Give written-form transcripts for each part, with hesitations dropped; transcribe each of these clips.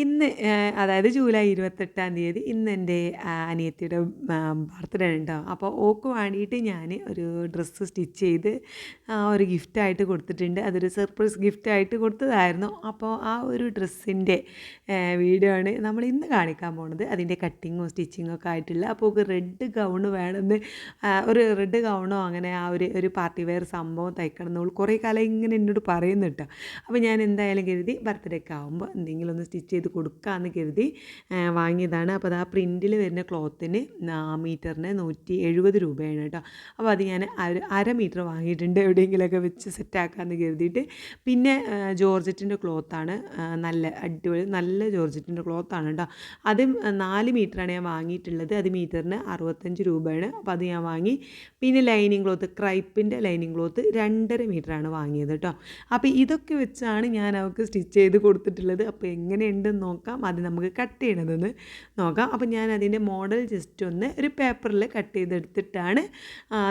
ഇന്ന് അതായത് ജൂലൈ 28-ാം തീയതി ഇന്ന് എൻ്റെ അനിയത്തിയുടെ ബർത്ത്ഡേ ഉണ്ടോ. അപ്പോൾ ഓക്ക് വേണ്ടിയിട്ട് ഞാൻ ഒരു ഡ്രസ്സ് സ്റ്റിച്ച് ചെയ്ത് ഒരു ഗിഫ്റ്റായിട്ട് കൊടുത്തിട്ടുണ്ട്. അതൊരു സർപ്രൈസ് ഗിഫ്റ്റായിട്ട് കൊടുത്തതായിരുന്നു. അപ്പോൾ ആ ഒരു ഡ്രസ്സിൻ്റെ വീഡിയോ ആണ് നമ്മൾ ഇന്ന് കാണിക്കാൻ പോണത്. അതിൻ്റെ കട്ടിങ്ങും സ്റ്റിച്ചിങ്ങും ഒക്കെ ആയിട്ടുള്ള. അപ്പോൾ ഓക്ക് റെഡ് ഗൗണ് വേണമെന്ന് ഒരു റെഡ് ഗൗണോ അങ്ങനെ ആ ഒരു പാർട്ടി വെയർ സംഭവം തയ്ക്കണം എന്ന് കുറേ കാലം ഇങ്ങനെ എന്നോട് പറയുന്നു കേട്ടോ. അപ്പോൾ ഞാൻ എന്തായാലും കരുതി ബർത്ത്ഡേക്ക് ആകുമ്പോൾ എന്തെങ്കിലും ഒന്ന് സ്റ്റിച്ച് ചെയ്ത് കൊടുക്കാമെന്ന് കരുതി വാങ്ങിയതാണ്. അപ്പോൾ അത് ആ പ്രിൻറ്റിൽ വരുന്ന ക്ലോത്തിന് മീറ്ററിന് 170 രൂപയാണ് കേട്ടോ. അപ്പോൾ അത് ഞാൻ അര മീറ്റർ വാങ്ങിയിട്ടുണ്ട്, എവിടെയെങ്കിലുമൊക്കെ വെച്ച് സെറ്റാക്കാമെന്ന് കരുതിയിട്ട്. പിന്നെ ജോർജറ്റിൻ്റെ ക്ലോത്താണ്, നല്ല അടിപൊളി നല്ല ജോർജറ്റിൻ്റെ ക്ലോത്താണ് കേട്ടോ. അത് 4 മീറ്ററാണ് ഞാൻ വാങ്ങിയിട്ടുള്ളത്. അത് മീറ്ററിന് 65 രൂപയാണ്. അപ്പോൾ അത് ഞാൻ വാങ്ങി. പിന്നെ ലൈനിങ് ക്ലോത്ത്, ക്രൈപ്പിൻ്റെ ലൈനിങ് ക്ലോത്ത് 2.5 മീറ്ററാണ് വാങ്ങിയത് കേട്ടോ. അപ്പോൾ ഇതൊക്കെ വെച്ചാണ് ഞാൻ അവൾക്ക് സ്റ്റിച്ച് ചെയ്ത് കൊടുത്തിട്ടുള്ളത്. അപ്പോൾ എങ്ങനെയുണ്ടെന്ന് നോക്കാം. അത് നമുക്ക് കട്ട് ചെയ്യണതെന്ന് നോക്കാം. അപ്പോൾ ഞാൻ അതിൻ്റെ മോഡൽ ജസ്റ്റ് ഒന്ന് ഒരു പേപ്പറിൽ കട്ട് ചെയ്തെടുത്തിട്ടാണ്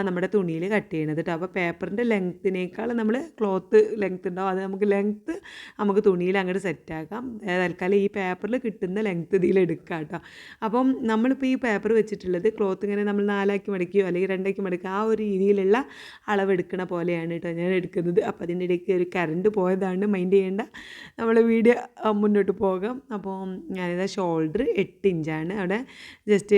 നമ്മുടെ തുണിയിൽ കട്ട് ചെയ്യണത് കേട്ടോ. അപ്പോൾ പേപ്പറിൻ്റെ ലെങ്ത്തിനേക്കാൾ നമ്മൾ ക്ലോത്ത് ലെങ്ത്ത് ഉണ്ടാവും, അത് നമുക്ക് തുണിയിൽ അങ്ങോട്ട് സെറ്റാക്കാം. തൽക്കാലം ഈ പേപ്പറിൽ കിട്ടുന്ന ലെങ്ത്ത് ഇതിൽ എടുക്കാം കേട്ടോ. അപ്പം നമ്മളിപ്പോൾ ഈ പേപ്പർ വെച്ചിട്ടുള്ളത് ക്ലോത്ത് ഇങ്ങനെ നമ്മൾ 4ആക്കി മടക്കിയോ അല്ലെങ്കിൽ 2ആക്കി മടക്കുക ആ ഒരു രീതിയിലുള്ള അളവെടുക്കണ പോലെയാണ് കേട്ടോ ഞാൻ എടുക്കുന്നത്. അപ്പോൾ അതിൻ്റെ ഇടയ്ക്ക് ഒരു കറണ്ട് പോയതാണ്, മൈൻഡ് ചെയ്യേണ്ട, നമ്മൾ വീഡിയോ മുന്നോട്ട് പോകാം. അപ്പോൾ ഞാനിതാ ഷോൾഡർ 8 ഇഞ്ചാണ് അവിടെ ജസ്റ്റ്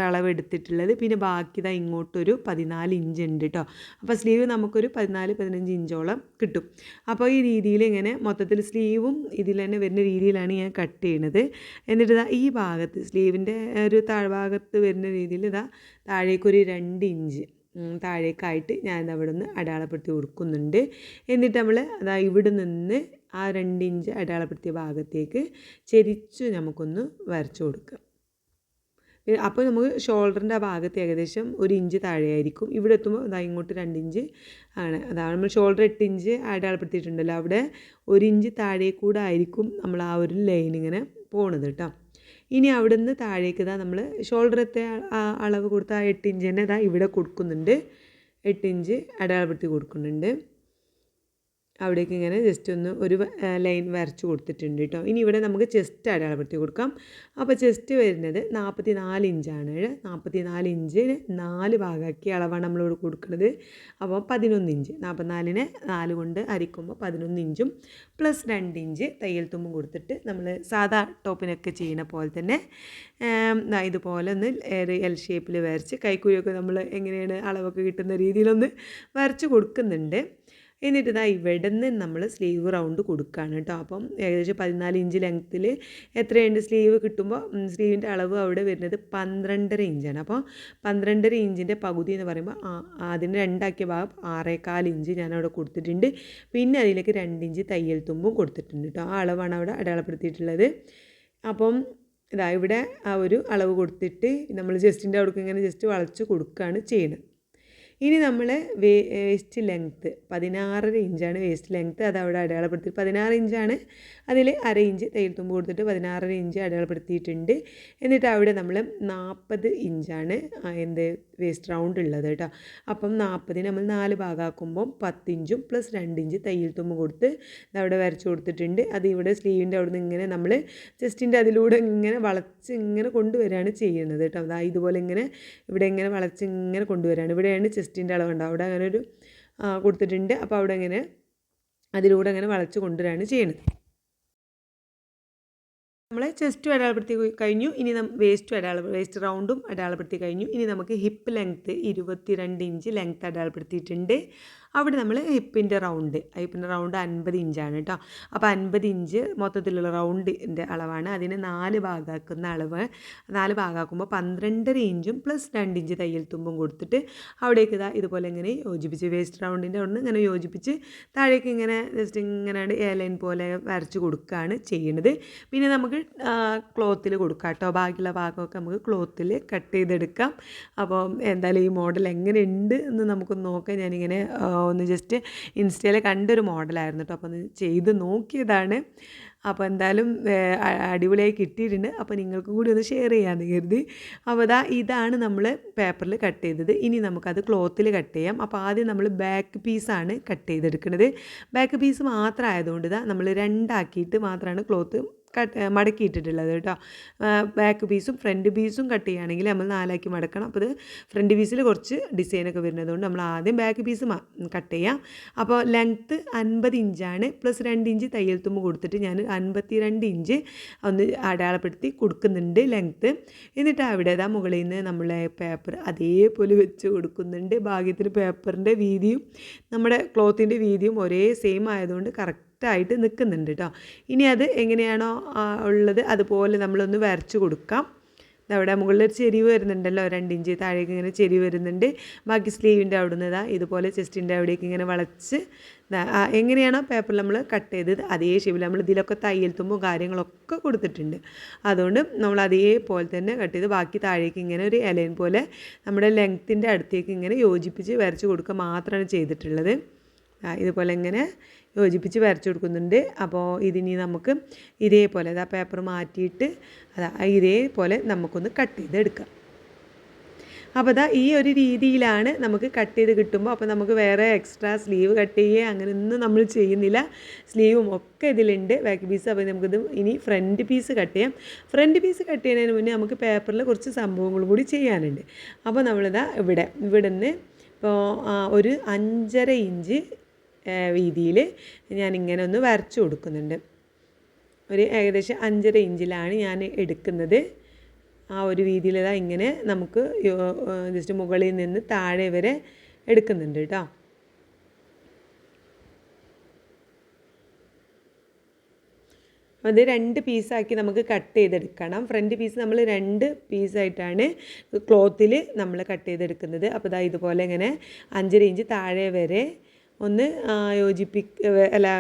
അളവെടുത്തിട്ടുള്ളത്. പിന്നെ ബാക്കി ഇതാ ഇങ്ങോട്ടൊരു 14 ഇഞ്ച് ഉണ്ട് കേട്ടോ. അപ്പോൾ സ്ലീവ് നമുക്കൊരു 14-15 ഇഞ്ചോളം കിട്ടും. അപ്പോൾ ഈ രീതിയിൽ ഇങ്ങനെ മൊത്തത്തിൽ സ്ലീവും ഇതിൽ തന്നെ വരുന്ന രീതിയിലാണ് ഞാൻ കട്ട് ചെയ്യണത്. എന്നിട്ട് ഇതാ ഈ ഭാഗത്ത് സ്ലീവിൻ്റെ ഒരു താഴ്ഭാഗത്ത് വരുന്ന രീതിയിൽ ഇതാ താഴേക്കൊരു 2 ഇഞ്ച് താഴേക്കായിട്ട് ഞാൻ അവിടെ നിന്ന് അടയാളപ്പെടുത്തി കൊടുക്കുന്നുണ്ട്. എന്നിട്ട് നമ്മൾ അതാ ഇവിടെ നിന്ന് ആ 2 ഇഞ്ച് അടയാളപ്പെടുത്തിയ ഭാഗത്തേക്ക് ചെരിച്ച് നമുക്കൊന്ന് വരച്ചു കൊടുക്കാം. അപ്പോൾ നമുക്ക് ഷോൾഡറിൻ്റെ ആ ഭാഗത്ത് ഏകദേശം 1 ഇഞ്ച് താഴെയായിരിക്കും. ഇവിടെ എത്തുമ്പോൾ അതാ ഇങ്ങോട്ട് 2 ഇഞ്ച് ആണ്. അതാണ് നമ്മൾ ഷോൾഡർ 8 ഇഞ്ച് അടയാളപ്പെടുത്തിയിട്ടുണ്ടല്ലോ, അവിടെ 1 ഇഞ്ച് താഴെ കൂടെ ആയിരിക്കും നമ്മൾ ആ ഒരു ലൈൻ ഇങ്ങനെ പോണത് കേട്ടോ. ഇനി അവിടെ നിന്ന് താഴേക്ക് ഇതാ നമ്മൾ ഷോൾഡറത്തെ അളവ് കൊടുത്ത ആ 8 ഇഞ്ച് തന്നെ ഇതാ ഇവിടെ കൊടുക്കുന്നുണ്ട്. 8 ഇഞ്ച് അടയാളപ്പെടുത്തി കൊടുക്കുന്നുണ്ട്. അവിടേക്ക് ഇങ്ങനെ ജസ്റ്റ് ഒന്ന് ഒരു ലൈൻ വരച്ച് കൊടുത്തിട്ടുണ്ട് കേട്ടോ. ഇനി ഇവിടെ നമുക്ക് ചെസ്റ്റ് അടയാളപ്പെടുത്തി കൊടുക്കാം. അപ്പോൾ ചെസ്റ്റ് വരുന്നത് 44 ഇഞ്ചാണ്. 44 ഇഞ്ചിന് 4 ഭാഗമാക്കി അളവാണ് നമ്മളിവിടെ കൊടുക്കുന്നത്. അപ്പോൾ 11 ഇഞ്ച്, 44നെ 4 കൊണ്ട് ഹരിക്കുമ്പോൾ 11 ഇഞ്ചും പ്ലസ് 2 ഇഞ്ച് തയ്യൽ തുമ്പും കൊടുത്തിട്ട് നമ്മൾ സാധാ ടോപ്പിനൊക്കെ ചെയ്യുന്ന പോലെ തന്നെ ഇതുപോലെ ഒന്ന് എൽ ഷേപ്പിൽ വരച്ച് കൈക്കൂലിയൊക്കെ നമ്മൾ എങ്ങനെയാണ് അളവൊക്കെ കിട്ടുന്ന രീതിയിലൊന്ന് വരച്ച് കൊടുക്കുന്നുണ്ട്. എന്നിട്ട് ഇതാ ഇവിടെ നിന്ന് നമ്മൾ സ്ലീവ് റൗണ്ട് കൊടുക്കുകയാണ് കേട്ടോ. അപ്പം ഏകദേശം 14 ഇഞ്ച് ലെങ്ത്തിൽ എത്രയുണ്ട് സ്ലീവ് കിട്ടുമ്പോൾ സ്ലീവിൻ്റെ അളവ് അവിടെ വരുന്നത് 12.5 ഇഞ്ചാണ്. അപ്പോൾ 12.5 ഇഞ്ചിൻ്റെ പകുതി എന്ന് പറയുമ്പോൾ അതിന് 2ആക്കിയ ഭാഗം 6.25 ഇഞ്ച് ഞാനവിടെ കൊടുത്തിട്ടുണ്ട്. പിന്നെ അതിലേക്ക് 2 ഇഞ്ച് തയ്യൽ തുമ്പും കൊടുത്തിട്ടുണ്ട് കേട്ടോ. ആ അളവാണ് അവിടെ അടയാളപ്പെടുത്തിയിട്ടുള്ളത്. അപ്പം ഇതാ ഇവിടെ ആ ഒരു അളവ് കൊടുത്തിട്ട് നമ്മൾ ജസ്റ്റിൻ്റെ അവിടേക്ക് ഇങ്ങനെ ജസ്റ്റ് വളച്ച് കൊടുക്കുകയാണ് ചെയ്യുന്നത്. ഇനി നമ്മൾ വേസ്റ്റ് ലെങ്ത്ത് 16.5 ഇഞ്ചാണ് വേസ്റ്റ് ലെങ്ത്ത്, അത് അവിടെ അടയാളപ്പെടുത്തി 16 ഇഞ്ചാണ്. അതിൽ 1/2 ഇഞ്ച് തയ്യൽ തുമ്പ് കൊടുത്തിട്ട് 16.5 ഇഞ്ച് അടയാളപ്പെടുത്തിയിട്ടുണ്ട്. എന്നിട്ട് അവിടെ നമ്മൾ 40 ഇഞ്ചാണ് വേസ്റ്റ് റൗണ്ട് ഉള്ളത് കേട്ടോ. അപ്പം 40 നമ്മൾ 4 ഭാഗമാക്കുമ്പം 10 ഇഞ്ചും പ്ലസ് 2 ഇഞ്ച് തയ്യൽ തുമ്പ് കൊടുത്ത് അവിടെ വരച്ച് കൊടുത്തിട്ടുണ്ട്. അത് ഇവിടെ സ്ലീവിൻ്റെ അവിടെ നിന്ന് ഇങ്ങനെ നമ്മൾ ജസ്റ്റിൻ്റെ അതിലൂടെ ഇങ്ങനെ വളച്ച് ഇങ്ങനെ കൊണ്ടുവരികയാണ് ചെയ്യുന്നത് കേട്ടോ. അതായത് ഇതുപോലെ ഇങ്ങനെ ഇവിടെ ഇങ്ങനെ വളച്ച് ഇങ്ങനെ കൊണ്ടുവരികയാണ്. ഇവിടെയാണ് ചെസ്റ്റിൻ്റെ അളവുണ്ട്, അവിടെ അങ്ങനെ ഒരു കൊടുത്തിട്ടുണ്ട്. അപ്പോൾ അവിടെ ഇങ്ങനെ അതിലൂടെ അങ്ങനെ വളച്ച് കൊണ്ടുവരികയാണ് ചെയ്യുന്നത്. നമ്മൾ ചെസ്റ്റ് അടയാളപ്പെടുത്തി കഴിഞ്ഞു. ഇനി വേസ്റ്റ് റൗണ്ടും അടയാളപ്പെടുത്തി കഴിഞ്ഞു. ഇനി നമുക്ക് ഹിപ്പ് ലെങ്ത്ത് 22 ഇഞ്ച് ലെങ്ത്ത് അടയാളപ്പെടുത്തിയിട്ടുണ്ട്. അവിടെ നമ്മൾ ഹിപ്പിൻ്റെ റൗണ്ട് 50 ഇഞ്ചാണ് കേട്ടോ. അപ്പോൾ 50 ഇഞ്ച് മൊത്തത്തിലുള്ള റൗണ്ടിൻ്റെ അളവാണ്. അതിന് 4 ഭാഗമാക്കുന്ന അളവ്. 4 ഭാഗമാക്കുമ്പോൾ 12.5 ഇഞ്ചും പ്ലസ് 2 ഇഞ്ച് തയ്യൽ തുമ്പും കൊടുത്തിട്ട് അവിടേക്ക് ഇതുപോലെ ഇങ്ങനെ യോജിപ്പിച്ച് വേസ്റ്റ് റൗണ്ടിൻ്റെ അവിടെ നിന്ന് ഇങ്ങനെ യോജിപ്പിച്ച് താഴേക്ക് ഇങ്ങനെ ജസ്റ്റ് ഇങ്ങനെ എയർലൈൻ പോലെ വരച്ച് കൊടുക്കുകയാണ് ചെയ്യുന്നത്. പിന്നെ നമുക്ക് ക്ലോത്തിൽ കൊടുക്കാം കേട്ടോ. ബാക്കിയുള്ള ഭാഗമൊക്കെ നമുക്ക് ക്ലോത്തിൽ കട്ട് ചെയ്തെടുക്കാം. അപ്പോൾ എന്തായാലും ഈ മോഡൽ എങ്ങനെയുണ്ട് എന്ന് നമുക്കൊന്ന് നോക്കാം. ഞാനിങ്ങനെ ഒന്ന് ജസ്റ്റ് ഇൻസ്റ്റയിൽ കണ്ടൊരു മോഡലായിരുന്നു കേട്ടോ. അപ്പോൾ ഒന്ന് ചെയ്ത് നോക്കിയതാണ്. അപ്പോൾ എന്തായാലും അടിപൊളിയായി കിട്ടിയിട്ടുണ്ട്. അപ്പോൾ നിങ്ങൾക്കും കൂടി ഒന്ന് ഷെയർ ചെയ്യാമെന്ന് കരുതി. അപ്പോൾ ഇതാണ് നമ്മൾ പേപ്പറിൽ കട്ട് ചെയ്തത്. ഇനി നമുക്കത് ക്ലോത്തിൽ കട്ട് ചെയ്യാം. അപ്പോൾ ആദ്യം നമ്മൾ ബാക്ക് പീസാണ് കട്ട് ചെയ്തെടുക്കുന്നത്. ബാക്ക് പീസ് മാത്രം ആയതുകൊണ്ട് നമ്മൾ 2 ആക്കിയിട്ട് മാത്രമാണ് ക്ലോത്ത് മടക്കിയിട്ടിട്ടുള്ളത് കേട്ടോ. ബാക്ക് പീസും ഫ്രണ്ട് പീസും കട്ട് ചെയ്യുകയാണെങ്കിൽ നമ്മൾ 4 മടക്കണം. അപ്പോൾ ഇത് ഫ്രണ്ട് പീസിൽ കുറച്ച് ഡിസൈനൊക്കെ വരുന്നതുകൊണ്ട് നമ്മൾ ആദ്യം ബാക്ക് പീസ് കട്ട് ചെയ്യാം. അപ്പോൾ ലെങ്ത്ത് 50 ഇഞ്ചാണ്, പ്ലസ് 2 ഇഞ്ച് തയ്യൽ തുമ്പ് കൊടുത്തിട്ട് ഞാൻ 52 ഇഞ്ച് ഒന്ന് അടയാളപ്പെടുത്തി കൊടുക്കുന്നുണ്ട് ലെങ്ത്ത്. എന്നിട്ട് അവിടെ മുകളിൽ നിന്ന് നമ്മളെ പേപ്പർ അതേപോലെ വെച്ച് കൊടുക്കുന്നുണ്ട്. ഭാഗ്യത്തിന് പേപ്പറിൻ്റെ വീതിയും നമ്മുടെ ക്ലോത്തിൻ്റെ വീതിയും ഒരേ സെയിം ആയതുകൊണ്ട് കറക്റ്റായിട്ട് നിൽക്കുന്നുണ്ട് കേട്ടോ. ഇനി അത് എങ്ങനെയാണോ ഉള്ളത് അതുപോലെ നമ്മളൊന്ന് വരച്ച് കൊടുക്കാം. അവിടെ മുകളിലൊരു ചെരിവ് വരുന്നുണ്ടല്ലോ, 2 ഇഞ്ച് താഴേക്ക് ഇങ്ങനെ ചെരിവ് വരുന്നുണ്ട്. ബാക്കി സ്ലീവിൻ്റെ അവിടെ നിന്ന് ഇതുപോലെ ചെസ്റ്റിൻ്റെ അവിടേക്ക് ഇങ്ങനെ വളച്ച് എങ്ങനെയാണോ പേപ്പറിൽ നമ്മൾ കട്ട് ചെയ്തത് അതേ ഷേപ്പിൽ നമ്മൾ ഇതിലൊക്കെ തയ്യൽ തുമ്പും കാര്യങ്ങളൊക്കെ കൊടുത്തിട്ടുണ്ട്. അതുകൊണ്ട് നമ്മൾ അതേപോലെ തന്നെ കട്ട് ചെയ്ത് ബാക്കി താഴേക്ക് ഇങ്ങനെ ഒരു ഇലൈൻ പോലെ നമ്മുടെ ലെങ്ത്തിൻ്റെ അടുത്തേക്ക് ഇങ്ങനെ യോജിപ്പിച്ച് വരച്ച് കൊടുക്കുക മാത്രമാണ് ചെയ്തിട്ടുള്ളത്. ഇതുപോലെ ഇങ്ങനെ യോജിപ്പിച്ച് വരച്ച് കൊടുക്കുന്നുണ്ട്. അപ്പോൾ ഇതിനി നമുക്ക് ഇതേപോലെ പേപ്പർ മാറ്റിയിട്ട് ഇതേപോലെ നമുക്കൊന്ന് കട്ട് ചെയ്തെടുക്കാം. അപ്പോൾ ഈ ഒരു രീതിയിലാണ് നമുക്ക് കട്ട് ചെയ്ത് കിട്ടുമ്പോൾ. അപ്പോൾ നമുക്ക് വേറെ എക്സ്ട്രാ സ്ലീവ് കട്ട് ചെയ്യുക അങ്ങനെയൊന്നും നമ്മൾ ചെയ്യുന്നില്ല. സ്ലീവും ഒക്കെ ഇതിലുണ്ട് ബാക്ക് പീസ്. അപ്പോൾ നമുക്കിത് ഇനി ഫ്രണ്ട് പീസ് കട്ട് ചെയ്യാം. ഫ്രണ്ട് പീസ് കട്ട് ചെയ്യുന്നതിന് മുന്നേ നമുക്ക് പേപ്പറിൽ കുറച്ച് സംഭവങ്ങളും കൂടി ചെയ്യാനുണ്ട്. അപ്പോൾ ഇവിടെ നിന്ന് ഇപ്പോൾ ഒരു 5.5 ഇഞ്ച് വീതിയിൽ ഞാനിങ്ങനെ ഒന്ന് വരച്ച് കൊടുക്കുന്നുണ്ട്. ഒരു ഏകദേശം 5.5 ഇഞ്ചിലാണ് ഞാൻ എടുക്കുന്നത്. ആ ഒരു വീതിയിൽ ഇങ്ങനെ നമുക്ക് ജസ്റ്റ് മുകളിൽ നിന്ന് താഴെ വരെ എടുക്കുന്നുണ്ട് കേട്ടോ. അത് 2 പീസാക്കി നമുക്ക് കട്ട് ചെയ്തെടുക്കണം. ഫ്രണ്ട് പീസ് നമ്മൾ 2 പീസായിട്ടാണ് ക്ലോത്തിൽ നമ്മൾ കട്ട് ചെയ്തെടുക്കുന്നത്. അപ്പോൾ ഇതുപോലെ ഇങ്ങനെ 5.5 ഇഞ്ച് താഴെ വരെ ഒന്ന്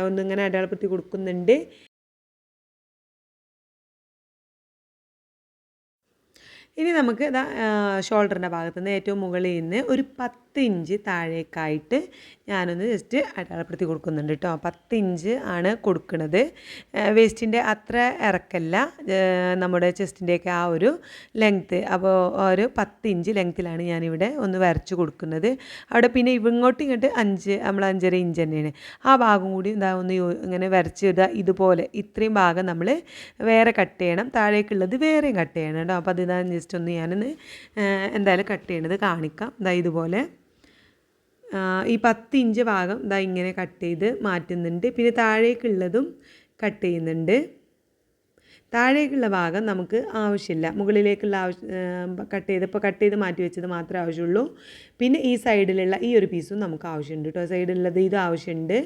ഒന്നിങ്ങനെ അടയാളപ്പെടുത്തി കൊടുക്കുന്നുണ്ട്. ഇനി നമുക്ക് ഷോൾഡറിൻ്റെ ഭാഗത്തു നിന്ന് ഏറ്റവും മുകളിൽ നിന്ന് ഒരു 10 ഇഞ്ച് താഴേക്കായിട്ട് ഞാനൊന്ന് ജസ്റ്റ് അടയാളപ്പെടുത്തി കൊടുക്കുന്നുണ്ട് കേട്ടോ. 10 ഇഞ്ച് ആണ് കൊടുക്കുന്നത്. വേസ്റ്റിൻ്റെ അത്ര ഇറക്കല്ല, നമ്മുടെ ചെസ്റ്റിൻ്റെയൊക്കെ ആ ഒരു ലെങ്ത്ത്. അപ്പോൾ ഒരു 10 ഇഞ്ച് ലെങ്ത്തിലാണ് ഞാനിവിടെ ഒന്ന് വരച്ച് കൊടുക്കുന്നത്. അവിടെ പിന്നെ ഇങ്ങോട്ടും 5 നമ്മൾ 5.5 ഇഞ്ച് തന്നെയാണ്. ആ ഭാഗം കൂടി ഒന്ന് ഇങ്ങനെ വരച്ച് ഇതുപോലെ ഇത്രയും ഭാഗം നമ്മൾ വേറെ കട്ട് ചെയ്യണം. താഴേക്കുള്ളത് വേറെയും കട്ട് ചെയ്യണം കേട്ടോ. അപ്പോൾ അത് ജസ്റ്റ് ഒന്ന് ഞാനൊന്ന് എന്തായാലും കട്ട് ചെയ്യണത് കാണിക്കാം. ഇതുപോലെ ഈ 10 ഇഞ്ച് ഭാഗം ഇങ്ങനെ കട്ട് ചെയ്ത് മാറ്റുന്നുണ്ട്. പിന്നെ താഴേക്കുള്ളതും കട്ട് ചെയ്യുന്നുണ്ട്. താഴേക്കുള്ള ഭാഗം നമുക്ക് ആവശ്യമില്ല, മുകളിലേക്കുള്ള കട്ട് ചെയ്ത് മാറ്റി വെച്ചത് മാത്രമേ ആവശ്യമുള്ളൂ. പിന്നെ ഈ സൈഡിലുള്ള ഈ ഒരു പീസും നമുക്ക് ആവശ്യമുണ്ട് കേട്ടോ. സൈഡിലുള്ളത് ഇത് ആവശ്യമുണ്ട്.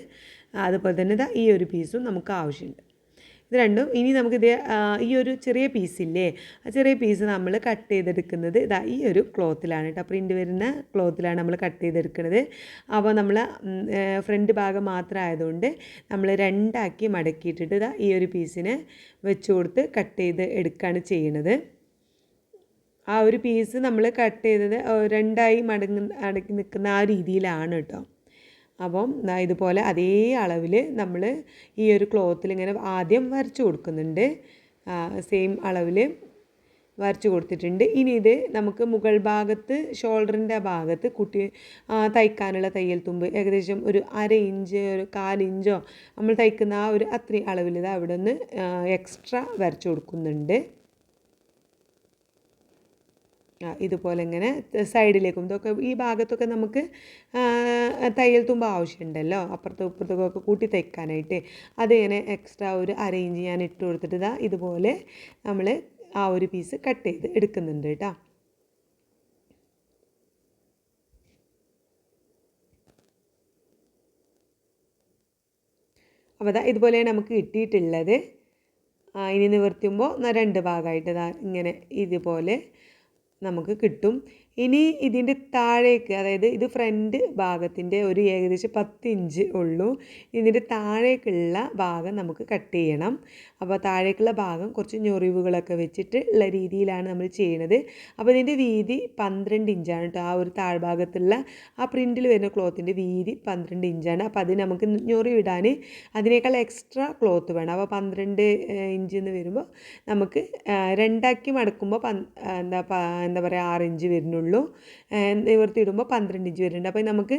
അതുപോലെ തന്നെ ഈ ഒരു പീസും നമുക്ക് ആവശ്യമുണ്ട്. ഇത് രണ്ടും ഇനി നമുക്കിത് ഈ ഒരു ചെറിയ പീസില്ലേ, ആ ചെറിയ പീസ് നമ്മൾ കട്ട് ചെയ്തെടുക്കുന്നത് ഈ ഒരു ക്ലോത്തിലാണ് കേട്ടോ. പ്രിൻ്റ് വരുന്ന ക്ലോത്തിലാണ് നമ്മൾ കട്ട് ചെയ്തെടുക്കുന്നത്. അപ്പോൾ നമ്മൾ ഫ്രണ്ട് ഭാഗം മാത്രം ആയതുകൊണ്ട് നമ്മൾ 2 മടക്കിയിട്ടിട്ട് ഈ ഒരു പീസിനെ വെച്ച് കൊടുത്ത് കട്ട് ചെയ്ത് എടുക്കുകയാണ് ചെയ്യുന്നത്. ആ ഒരു പീസ് നമ്മൾ കട്ട് ചെയ്തത് 2 മടക്കി നിൽക്കുന്ന ആ രീതിയിലാണ് കേട്ടോ. അപ്പം ഇതുപോലെ അതേ അളവിൽ നമ്മൾ ഈ ഒരു ക്ലോത്തിൽ ഇങ്ങനെ ആദ്യം വരച്ച് കൊടുക്കുന്നുണ്ട്. സെയിം അളവിൽ വരച്ച് കൊടുത്തിട്ടുണ്ട്. ഇനി ഇത് നമുക്ക് മുകൾ ഭാഗത്ത് ഷോൾഡറിൻ്റെ ഭാഗത്ത് തയ്ക്കാനുള്ള തയ്യൽ തുമ്പ് ഏകദേശം ഒരു 1/2 ഇഞ്ച് ഒരു 1/4 ഇഞ്ചോ നമ്മൾ തയ്ക്കുന്ന ആ ഒരു അത്രയും അളവിൽ അവിടെ നിന്ന് എക്സ്ട്രാ വരച്ച് കൊടുക്കുന്നുണ്ട്. ഇതുപോലെ ഇങ്ങനെ സൈഡിലേക്കും ഇതൊക്കെ ഈ ഭാഗത്തൊക്കെ നമുക്ക് തയ്യൽ തുമ്പ് ആവശ്യമുണ്ടല്ലോ, അപ്പുറത്തും ഇപ്പുറത്തൊക്കെ കൂട്ടി തയ്ക്കാനായിട്ട്. അതിങ്ങനെ എക്സ്ട്രാ ഒരു 1/2 ഇഞ്ച് ഞാൻ ഇട്ട് കൊടുത്തിട്ട് ഇതുപോലെ നമ്മൾ ആ ഒരു പീസ് കട്ട് ചെയ്ത് എടുക്കുന്നുണ്ട് കേട്ടോ. അപ്പോൾ ഇതുപോലെയാണ് നമുക്ക് കിട്ടിയിട്ടുള്ളത്. ഇനി നിവർത്തുമ്പോൾ 2 ഭാഗമായിട്ട് ഇങ്ങനെ ഇതുപോലെ നമുക്ക് കിട്ടും. ഇനി ഇതിൻ്റെ താഴേക്ക്, അതായത് ഇത് ഫ്രണ്ട് ഭാഗത്തിൻ്റെ ഒരു ഏകദേശം 10 ഇഞ്ച് ഉള്ളൂ. ഇതിൻ്റെ താഴേക്കുള്ള ഭാഗം നമുക്ക് കട്ട് ചെയ്യണം. അപ്പോൾ താഴേക്കുള്ള ഭാഗം കുറച്ച് ഞൊറിവുകളൊക്കെ വെച്ചിട്ട് ഉള്ള രീതിയിലാണ് നമ്മൾ ചെയ്യുന്നത്. അപ്പോൾ ഇതിൻ്റെ വീതി 12 ഇഞ്ചാണ് കേട്ടോ. ആ ഒരു താഴ്ഭാഗത്തുള്ള ആ പ്രിൻറ്റിൽ വരുന്ന ക്ലോത്തിൻ്റെ വീതി 12 ഇഞ്ചാണ്. അപ്പോൾ അത് നമുക്ക് ഞൊറിവിടാൻ അതിനേക്കാൾ എക്സ്ട്രാ ക്ലോത്ത് വേണം. അപ്പോൾ 12 ഇഞ്ച് എന്ന് വരുമ്പോൾ നമുക്ക് 2 മടക്കുമ്പോൾ എന്താ പറയുക 6 ഇഞ്ച് വരുന്നുള്ളൂ. നിവർത്തിയിടുമ്പോൾ 12 ഇഞ്ച് വരുന്നുണ്ട്. അപ്പോൾ നമുക്ക്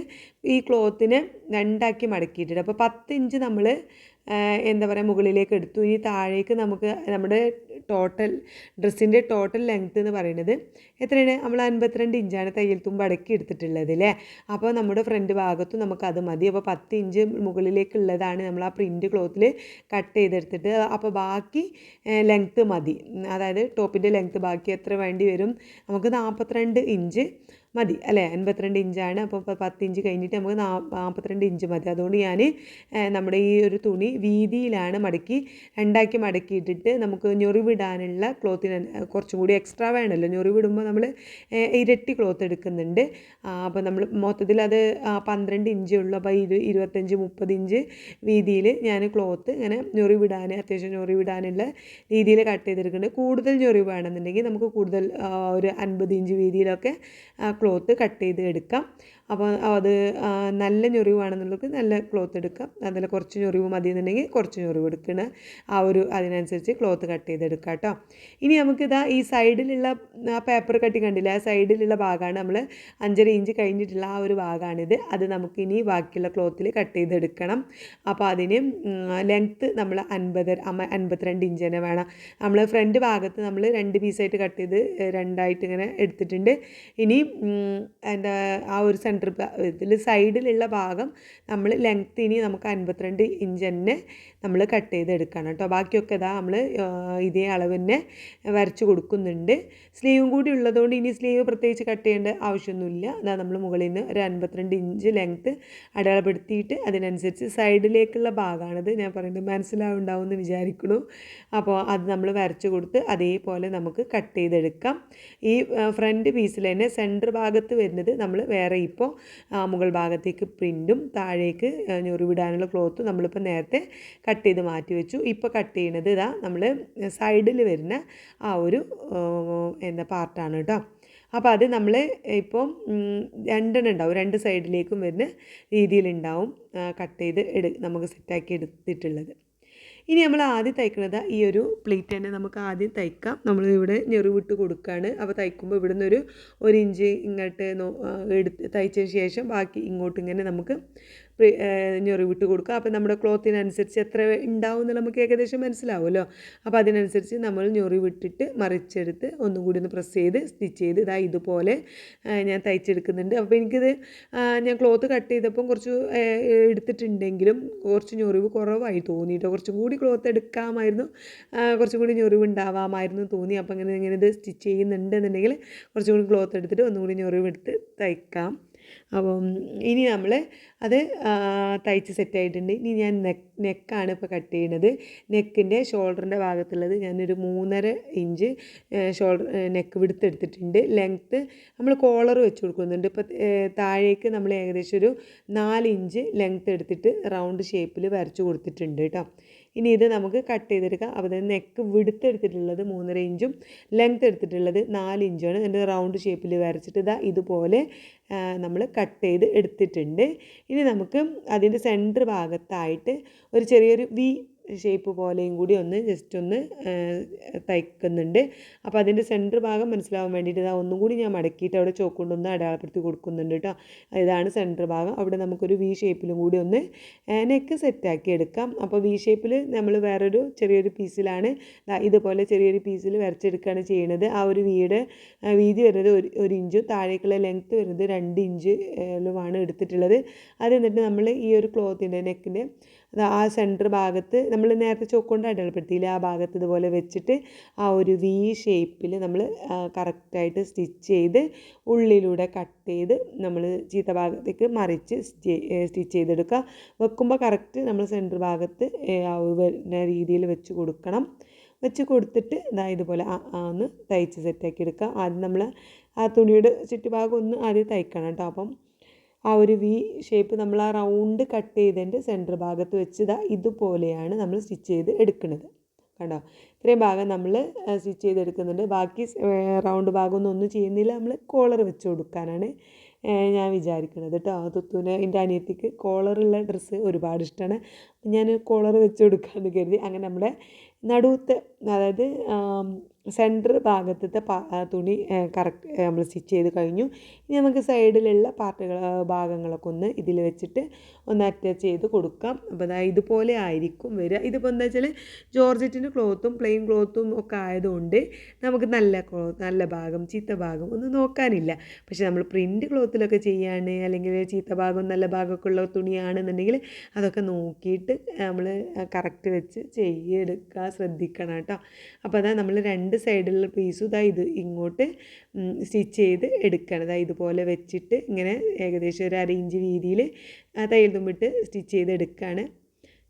ഈ ക്ലോത്തിനെ 2 മടക്കിയിട്ടുണ്ട്. അപ്പോൾ 10 ഇഞ്ച് നമ്മൾ എന്താ പറയുക മുകളിലേക്ക് എടുത്തു. ഇനി താഴേക്ക് നമുക്ക് നമ്മുടെ ഡ്രസ്സിൻ്റെ ടോട്ടൽ ലെങ്ത്ത് എന്ന് പറയുന്നത് എത്രയാണ്? നമ്മൾ 52 ഇഞ്ചാണ് തയ്യൽ തുമ്പ് അടക്കി എടുത്തിട്ടുള്ളത് അല്ലേ. അപ്പോൾ നമ്മുടെ ഫ്രണ്ട് ഭാഗത്തും നമുക്കത് മതി. അപ്പോൾ 10 ഇഞ്ച് മുകളിലേക്കുള്ളതാണ് നമ്മൾ ആ പ്രിൻ്റ് ക്ലോത്തിൽ കട്ട് ചെയ്തെടുത്തിട്ട്. അപ്പോൾ ബാക്കി ലെങ്ത്ത് മതി, അതായത് ടോപ്പിൻ്റെ ലെങ്ത്ത് ബാക്കി എത്ര വേണ്ടി വരും? നമുക്ക് 42 ഇഞ്ച് മതി അല്ലേ. 52 ഇഞ്ചാണ്. അപ്പോൾ 10 ഇഞ്ച് കഴിഞ്ഞിട്ട് നമുക്ക് 42 ഇഞ്ച് മതി. അതുകൊണ്ട് ഞാൻ നമ്മുടെ ഈ ഒരു തുണി വീതിയിലാണ് രണ്ടാക്കി മടക്കിയിട്ടിട്ട് നമുക്ക് ഞൊറിവിടാനുള്ള ക്ലോത്തിന് കുറച്ചും കൂടി എക്സ്ട്രാ വേണമല്ലോ. ഞൊറിവിടുമ്പോൾ നമ്മൾ ഇരട്ടി ക്ലോത്ത് എടുക്കുന്നുണ്ട്. അപ്പോൾ നമ്മൾ മൊത്തത്തിൽ അത് 12 ഇഞ്ചേ ഉള്ളൂ. അപ്പോൾ 25-30 ഇഞ്ച് വീതിയിൽ ഞാൻ ക്ലോത്ത് ഇങ്ങനെ അത്യാവശ്യം ഞൊറിവിടാനുള്ള രീതിയിൽ കട്ട് ചെയ്തെടുക്കുന്നുണ്ട്. കൂടുതൽ ഞൊറിവ് വേണമെന്നുണ്ടെങ്കിൽ നമുക്ക് കൂടുതൽ ഒരു 50 ഇഞ്ച് വീതിയിലൊക്കെ ക്ലോത്ത് കട്ട് ചെയ്ത് എടുക്കാം. അപ്പോൾ അത് നല്ല ഞൊറിവാണെന്നുള്ളത് നല്ല ക്ലോത്ത് എടുക്കാം. അതിൽ കുറച്ച് ഞൊറിവ് മതി എന്നുണ്ടെങ്കിൽ കുറച്ച് ഞൊറിവ് എടുക്കണം. അതിനനുസരിച്ച് ക്ലോത്ത് കട്ട് ചെയ്തെടുക്കാം കേട്ടോ. ഇനി നമുക്കിതാ ഈ സൈഡിലുള്ള പേപ്പർ കട്ടിങ് കണ്ടില്ല, ആ സൈഡിലുള്ള ഭാഗമാണ് നമ്മൾ 5.5 ഇഞ്ച് കഴിഞ്ഞിട്ടുള്ള ആ ഒരു ഭാഗമാണിത്. അത് നമുക്കിനി ബാക്കിയുള്ള ക്ലോത്തിൽ കട്ട് ചെയ്തെടുക്കണം. അപ്പോൾ അതിന് ലെങ്ത്ത് നമ്മൾ 52 ഇഞ്ച് തന്നെ വേണം. നമ്മൾ ഫ്രണ്ട് ഭാഗത്ത് നമ്മൾ 2 പീസായിട്ട് കട്ട് ചെയ്ത് രണ്ടായിട്ട് ഇങ്ങനെ എടുത്തിട്ടുണ്ട്. ഇനി ആ ഒരു ഇതിൽ സൈഡിലുള്ള ഭാഗം നമ്മൾ ലെങ്ത്ത് ഇനി നമുക്ക് 52 ഇഞ്ച് തന്നെ നമ്മൾ കട്ട് ചെയ്തെടുക്കണം കേട്ടോ. ബാക്കിയൊക്കെ നമ്മൾ ഇതേ അളവ് തന്നെ വരച്ച് കൊടുക്കുന്നുണ്ട്. സ്ലീവും കൂടി ഉള്ളതുകൊണ്ട് ഇനി സ്ലീവ് പ്രത്യേകിച്ച് കട്ട് ചെയ്യേണ്ട ആവശ്യമൊന്നുമില്ല. നമ്മൾ മുകളിൽ നിന്ന് ഒരു 52 ഇഞ്ച് ലെങ്ത്ത് അടയാളപ്പെടുത്തിയിട്ട് അതിനനുസരിച്ച് സൈഡിലേക്കുള്ള ഭാഗമാണിത്. ഞാൻ പറയുന്നത് മനസ്സിലാവുണ്ടാവും എന്ന് വിചാരിക്കുന്നു. അപ്പോൾ അത് നമ്മൾ വരച്ച് കൊടുത്ത് അതേപോലെ നമുക്ക് കട്ട് ചെയ്തെടുക്കാം. ഈ ഫ്രണ്ട് പീസിൽ തന്നെ സെൻറ്റർ ഭാഗത്ത് വരുന്നത് നമ്മൾ വേറെ ഇപ്പോൾ മുകൾ ഭാഗത്തേക്ക് പ്രിൻറ്റും താഴേക്ക് ഞൊറിവിടാനുള്ള ക്ലോത്തും നമ്മളിപ്പോൾ നേരത്തെ കട്ട് ചെയ്ത് മാറ്റി വെച്ചു. ഇപ്പോൾ കട്ട് ചെയ്യുന്നത് നമ്മൾ സൈഡിൽ വരുന്ന ആ ഒരു പാർട്ടാണ് കേട്ടോ. അപ്പോൾ അത് നമ്മൾ ഇപ്പം 2 ഉണ്ടാവും, 2 സൈഡിലേക്കും വരുന്ന രീതിയിലുണ്ടാവും കട്ട് ചെയ്ത് നമുക്ക് സെറ്റാക്കി എടുത്തിട്ടുള്ളത്. ഇനി നമ്മൾ ആദ്യം തയ്ക്കുന്നത് ഈ ഒരു പ്ലേറ്റ് തന്നെ നമുക്ക് ആദ്യം തയ്ക്കാം. നമ്മളിവിടെ ഞെറിവിട്ട് കൊടുക്കുകയാണ്. അപ്പോൾ തയ്ക്കുമ്പോൾ ഇവിടെ നിന്ന് ഒരു ഇഞ്ച് ഇങ്ങോട്ട് തയ്ച്ചതിന് ശേഷം ബാക്കി ഇങ്ങോട്ട് ഇങ്ങനെ നമുക്ക് ഞെറിവിട്ട് കൊടുക്കുക. അപ്പോൾ നമ്മുടെ ക്ലോത്തിനനുസരിച്ച് എത്ര ഉണ്ടാവും എന്ന് നമുക്ക് ഏകദേശം മനസ്സിലാവുമല്ലോ. അപ്പോൾ അതിനനുസരിച്ച് നമ്മൾ ഞെറിവിട്ടിട്ട് മറിച്ചെടുത്ത് ഒന്നും കൂടി ഒന്ന് പ്രസ് ചെയ്ത് സ്റ്റിച്ച് ചെയ്ത് ഇതുപോലെ ഞാൻ തയ്ച്ചെടുക്കുന്നുണ്ട്. അപ്പോൾ എനിക്കിത് ഞാൻ ക്ലോത്ത് കട്ട് ചെയ്തപ്പം കുറച്ച് എടുത്തിട്ടുണ്ടെങ്കിലും കുറച്ച് ഞെറിവ് കുറവായി തോന്നിയിട്ടോ. കുറച്ചും കൂടി ക്ലോത്ത് എടുക്കാമായിരുന്നു, കുറച്ചും കൂടി ഞെറിവ് ഉണ്ടാവാമായിരുന്നു തോന്നി. അപ്പോൾ ഇങ്ങനെ ഇത് സ്റ്റിച്ച് ചെയ്യുന്നുണ്ടെന്നുണ്ടെങ്കിൽ കുറച്ചും കൂടി ക്ലോത്ത് എടുത്തിട്ട് ഒന്നും കൂടി ഞെറിവെടുത്ത് തയ്ക്കാം. അപ്പം ഇനി നമ്മൾ അത് തയ്ച്ച് സെറ്റായിട്ടുണ്ട്. ഇനി ഞാൻ നെക്കാണ് ഇപ്പോൾ കട്ട് ചെയ്യുന്നത്. നെക്കിൻ്റെ ഷോൾഡറിൻ്റെ ഭാഗത്തുള്ളത് ഞാനൊരു 3.5 ഇഞ്ച് നെക്ക് വിടുത്ത് എടുത്തിട്ടുണ്ട്. ലെങ്ത്ത് നമ്മൾ കോളർ വെച്ച് കൊടുക്കുന്നുണ്ട്. ഇപ്പോൾ താഴേക്ക് നമ്മൾ ഏകദേശം ഒരു 4 ഇഞ്ച് ലെങ്ത്ത് എടുത്തിട്ട് റൗണ്ട് ഷേപ്പിൽ വരച്ച് കൊടുത്തിട്ടുണ്ട് കേട്ടോ. ഇനി ഇത് നമുക്ക് കട്ട് ചെയ്തെടുക്കാം. അപ്പോൾ നെക്ക് വിടുത്ത് എടുത്തിട്ടുള്ളത് 3.5 ഇഞ്ചും ലെങ്ത്ത് എടുത്തിട്ടുള്ളത് 4 ഇഞ്ചുമാണ്. അതിൻ്റെ റൗണ്ട് ഷേപ്പിൽ വരച്ചിട്ട് ഇതുപോലെ നമ്മൾ കട്ട് ചെയ്ത് എടുത്തിട്ടുണ്ട്. ഇനി നമുക്ക് അതിൻ്റെ സെൻറ്റർ ഭാഗത്തായിട്ട് ഒരു ചെറിയൊരു വി ഷേപ്പ് പോലെയും കൂടി ജസ്റ്റ് ഒന്ന് തയ്ക്കുന്നുണ്ട്. അപ്പോൾ അതിൻ്റെ സെൻറ്റർ ഭാഗം മനസ്സിലാവാൻ വേണ്ടിയിട്ട് ഒന്നും കൂടി ഞാൻ മടക്കിയിട്ട് അവിടെ ചോക്ക് കൊണ്ടൊന്ന് അടയാളപ്പെടുത്തി കൊടുക്കുന്നുണ്ട് കേട്ടോ. ഇതാണ് സെൻറ്റർ ഭാഗം. അവിടെ നമുക്കൊരു വി ഷേപ്പിലും കൂടി നെക്ക് സെറ്റാക്കി എടുക്കാം. അപ്പോൾ വി ഷേപ്പിൽ നമ്മൾ വേറൊരു ചെറിയൊരു പീസിലാണ് ഇതുപോലെ ചെറിയൊരു പീസിൽ വരച്ചെടുക്കുകയാണ് ചെയ്യുന്നത്. ആ ഒരു വീതി വരുന്നത് 1 ഇഞ്ചും താഴേക്കുള്ള ലെങ്ത്ത് വരുന്നത് 2 ഇഞ്ചിലുമാണ് എടുത്തിട്ടുള്ളത്. അത് എന്നിട്ട് നമ്മൾ ഈ ഒരു ക്ലോത്തിൻ്റെ നെക്കിൻ്റെ ആ സെൻറ്റർ ഭാഗത്ത് നമ്മൾ നേരത്തെ ചോക്കൊണ്ട് അടയാളപ്പെടുത്തിയില്ല, ആ ഭാഗത്ത് ഇതുപോലെ വെച്ചിട്ട് ആ ഒരു വി ഷേപ്പിൽ നമ്മൾ കറക്റ്റായിട്ട് സ്റ്റിച്ച് ചെയ്ത് ഉള്ളിലൂടെ കട്ട് ചെയ്ത് നമ്മൾ ചീത്ത ഭാഗത്തേക്ക് മറിച്ച് സ്റ്റിച്ച് ചെയ്തെടുക്കുക. വെക്കുമ്പോൾ കറക്റ്റ് നമ്മൾ സെൻറ്റർ ഭാഗത്ത് വരുന്ന രീതിയിൽ വെച്ച് കൊടുക്കണം. വെച്ച് കൊടുത്തിട്ട് ഇതുപോലെ ഒന്ന് തയ്ച്ച് സെറ്റാക്കി എടുക്കുക. ആദ്യം നമ്മൾ ആ തുണിയുടെ ചുറ്റുഭാഗം ആദ്യം തയ്ക്കണം കേട്ടോ. അപ്പം ആ ഒരു വി ഷേപ്പ് നമ്മൾ ആ റൗണ്ട് കട്ട് ചെയ്തതിൻ്റെ സെൻറ്റർ ഭാഗത്ത് വെച്ച് ഇതുപോലെയാണ് നമ്മൾ സ്റ്റിച്ച് ചെയ്ത് എടുക്കുന്നത്. കണ്ടോ, ഇത്രയും ഭാഗം നമ്മൾ സ്റ്റിച്ച് ചെയ്തെടുക്കുന്നുണ്ട്. ബാക്കി റൗണ്ട് ഭാഗമൊന്നും ചെയ്യുന്നില്ല. നമ്മൾ കോളർ വെച്ച് കൊടുക്കാനാണ് ഞാൻ വിചാരിക്കുന്നത് കേട്ടോ. തുത്തുവിന് എൻ്റെ അനിയത്തിക്ക് കോളറുള്ള ഡ്രസ്സ് ഒരുപാട് ഇഷ്ടമാണ്. ഞാൻ കോളർ വെച്ച് കൊടുക്കാമെന്ന് കരുതി. അങ്ങനെ നമ്മുടെ നടുവത്തെ, അതായത് സെൻറ്റർ ഭാഗത്തത്തെ തുണി കറക്റ്റ് നമ്മൾ സ്റ്റിച്ച് ചെയ്ത് കഴിഞ്ഞു. ഇനി നമുക്ക് സൈഡിലുള്ള ഭാഗങ്ങളൊക്കെ ഒന്ന് ഇതിൽ വെച്ചിട്ട് ഒന്ന് അറ്റാച്ച് ചെയ്ത് കൊടുക്കാം. അപ്പോൾ അതായത് ഇതുപോലെ ആയിരിക്കും വരിക. ഇതിപ്പോൾ എന്താ വെച്ചാൽ ജോർജറ്റിൻ്റെ ക്ലോത്തും പ്ലെയിൻ ക്ലോത്തും ഒക്കെ ആയതുകൊണ്ട് നമുക്ക് നല്ല ഭാഗം ചീത്ത ഭാഗം ഒന്നും നോക്കാനില്ല. പക്ഷേ നമ്മൾ പ്രിൻറ്റ് ക്ലോത്തിലൊക്കെ ചെയ്യാണ്, അല്ലെങ്കിൽ ചീത്ത ഭാഗം നല്ല ഭാഗമൊക്കെ ഉള്ള തുണിയാണെന്നുണ്ടെങ്കിൽ അതൊക്കെ നോക്കിയിട്ട് നമ്മൾ കറക്റ്റ് വെച്ച് ചെയ്തെടുക്കാൻ ശ്രദ്ധിക്കണം കേട്ടോ. അപ്പോൾ അതാ നമ്മൾ രണ്ട് സൈഡിലുള്ള പീസും ഇത് ഇങ്ങോട്ട് സ്റ്റിച്ച് ചെയ്ത് എടുക്കണം. ഇതുപോലെ വെച്ചിട്ട് ഇങ്ങനെ ഏകദേശം ഒരു 1/2 ഇഞ്ച് വീതിയിൽ തയ്യൽ തുമ്പിട്ട് സ്റ്റിച്ച് ചെയ്ത് എടുക്കുകയാണ്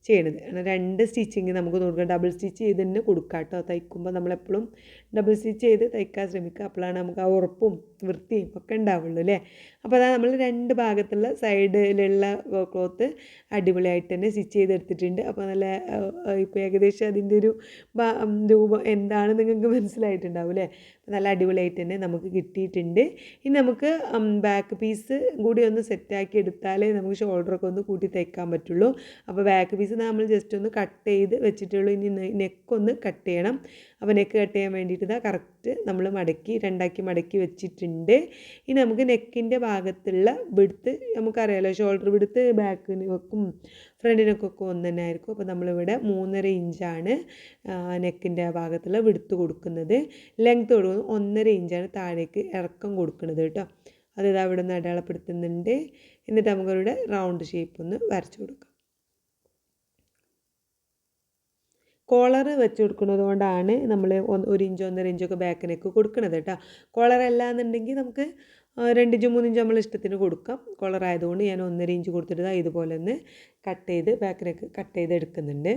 ചെയ്യണത്. രണ്ട് സ്റ്റിച്ചിങ് നമുക്ക് നോക്കാം, ഡബിൾ സ്റ്റിച്ച് ചെയ്ത് തന്നെ കൊടുക്കാം കേട്ടോ. തയ്ക്കുമ്പോൾ നമ്മളെപ്പോഴും ഡബിൾ സ്റ്റിച്ച് ചെയ്ത് തയ്ക്കാൻ ശ്രമിക്കുക. അപ്പോഴാണ് നമുക്ക് ആ ഉറപ്പും വൃത്തിയും ഒക്കെ ഉണ്ടാവുള്ളൂ അല്ലേ. അപ്പോൾ അതാ നമ്മൾ രണ്ട് ഭാഗത്തുള്ള സൈഡിലുള്ള ക്ലോത്ത് അടിപൊളിയായിട്ട് തന്നെ സ്റ്റിച്ച് ചെയ്തെടുത്തിട്ടുണ്ട്. അപ്പോൾ നല്ല ഇപ്പോൾ ഏകദേശം അതിൻ്റെ ഒരു രൂപം എന്താണ് നിങ്ങൾക്ക് മനസ്സിലായിട്ടുണ്ടാവും അല്ലേ. നല്ല അടിപൊളിയായിട്ട് തന്നെ നമുക്ക് കിട്ടിയിട്ടുണ്ട്. ഇനി നമുക്ക് ബാക്ക് പീസ് കൂടി ഒന്ന് സെറ്റാക്കി എടുത്താലേ നമുക്ക് ഷോൾഡറൊക്കെ ഒന്ന് കൂട്ടി തയ്ക്കാൻ പറ്റുള്ളൂ. അപ്പോൾ ബാക്ക് പീസ് നമ്മൾ ജസ്റ്റ് ഒന്ന് കട്ട് ചെയ്ത് വെച്ചിട്ടുള്ളൂ. ഇനി നെക്കൊന്ന് കട്ട് ചെയ്യണം. അപ്പോൾ നെക്ക് കട്ട് ചെയ്യാൻ വേണ്ടിയിട്ട് ഇതാ കറക്റ്റ് നമ്മൾ രണ്ടാക്കി മടക്കി വെച്ചിട്ടുണ്ട്. ഇനി നമുക്ക് നെക്കിൻ്റെ ഭാഗത്തുള്ള വിഡ്ത്ത് നമുക്കറിയാമല്ലോ, ഷോൾഡർ വിഡ്ത്ത് ബാക്കിനൊക്കും ഫ്രണ്ടിനൊക്കെ ഒന്ന് തന്നെ ആയിരിക്കും. അപ്പോൾ നമ്മളിവിടെ 3.5 ഇഞ്ചാണ് നെക്കിൻ്റെ ഭാഗത്തുള്ള വിഡ്ത്ത് കൊടുക്കുന്നത്. ലെങ്ത്ത് കൊടുക്കുന്നത് 1.5 ഇഞ്ചാണ് താഴേക്ക് ഇറക്കം കൊടുക്കുന്നത് കേട്ടോ. അത് ഇതാ ഇവിടെ നിന്ന് അടയാളപ്പെടുത്തുന്നുണ്ട്. എന്നിട്ട് നമുക്കവിടെ റൗണ്ട് ഷേപ്പ് ഒന്ന് വരച്ചു കൊടുക്കാം. കോളർ വെച്ച് കൊടുക്കുന്നത് കൊണ്ടാണ് നമ്മൾ 1 ഇഞ്ചോ 1.5 ഇഞ്ചൊക്കെ ബാക്ക് നെക്ക് കൊടുക്കുന്നത് കേട്ടോ. കോളർ അല്ല എന്നുണ്ടെങ്കിൽ നമുക്ക് 2 ഇഞ്ച് 3 ഇഞ്ച് നമ്മൾ ഇഷ്ടത്തിന് കൊടുക്കാം. കോളർ ആയതുകൊണ്ട് ഞാൻ 1.5 ഇഞ്ച് കൊടുത്തിട്ട് ഇതുപോലെ ഒന്ന് കട്ട് ചെയ്ത് ബാക്ക് നെക്ക് കട്ട് ചെയ്ത് എടുക്കുന്നുണ്ട്.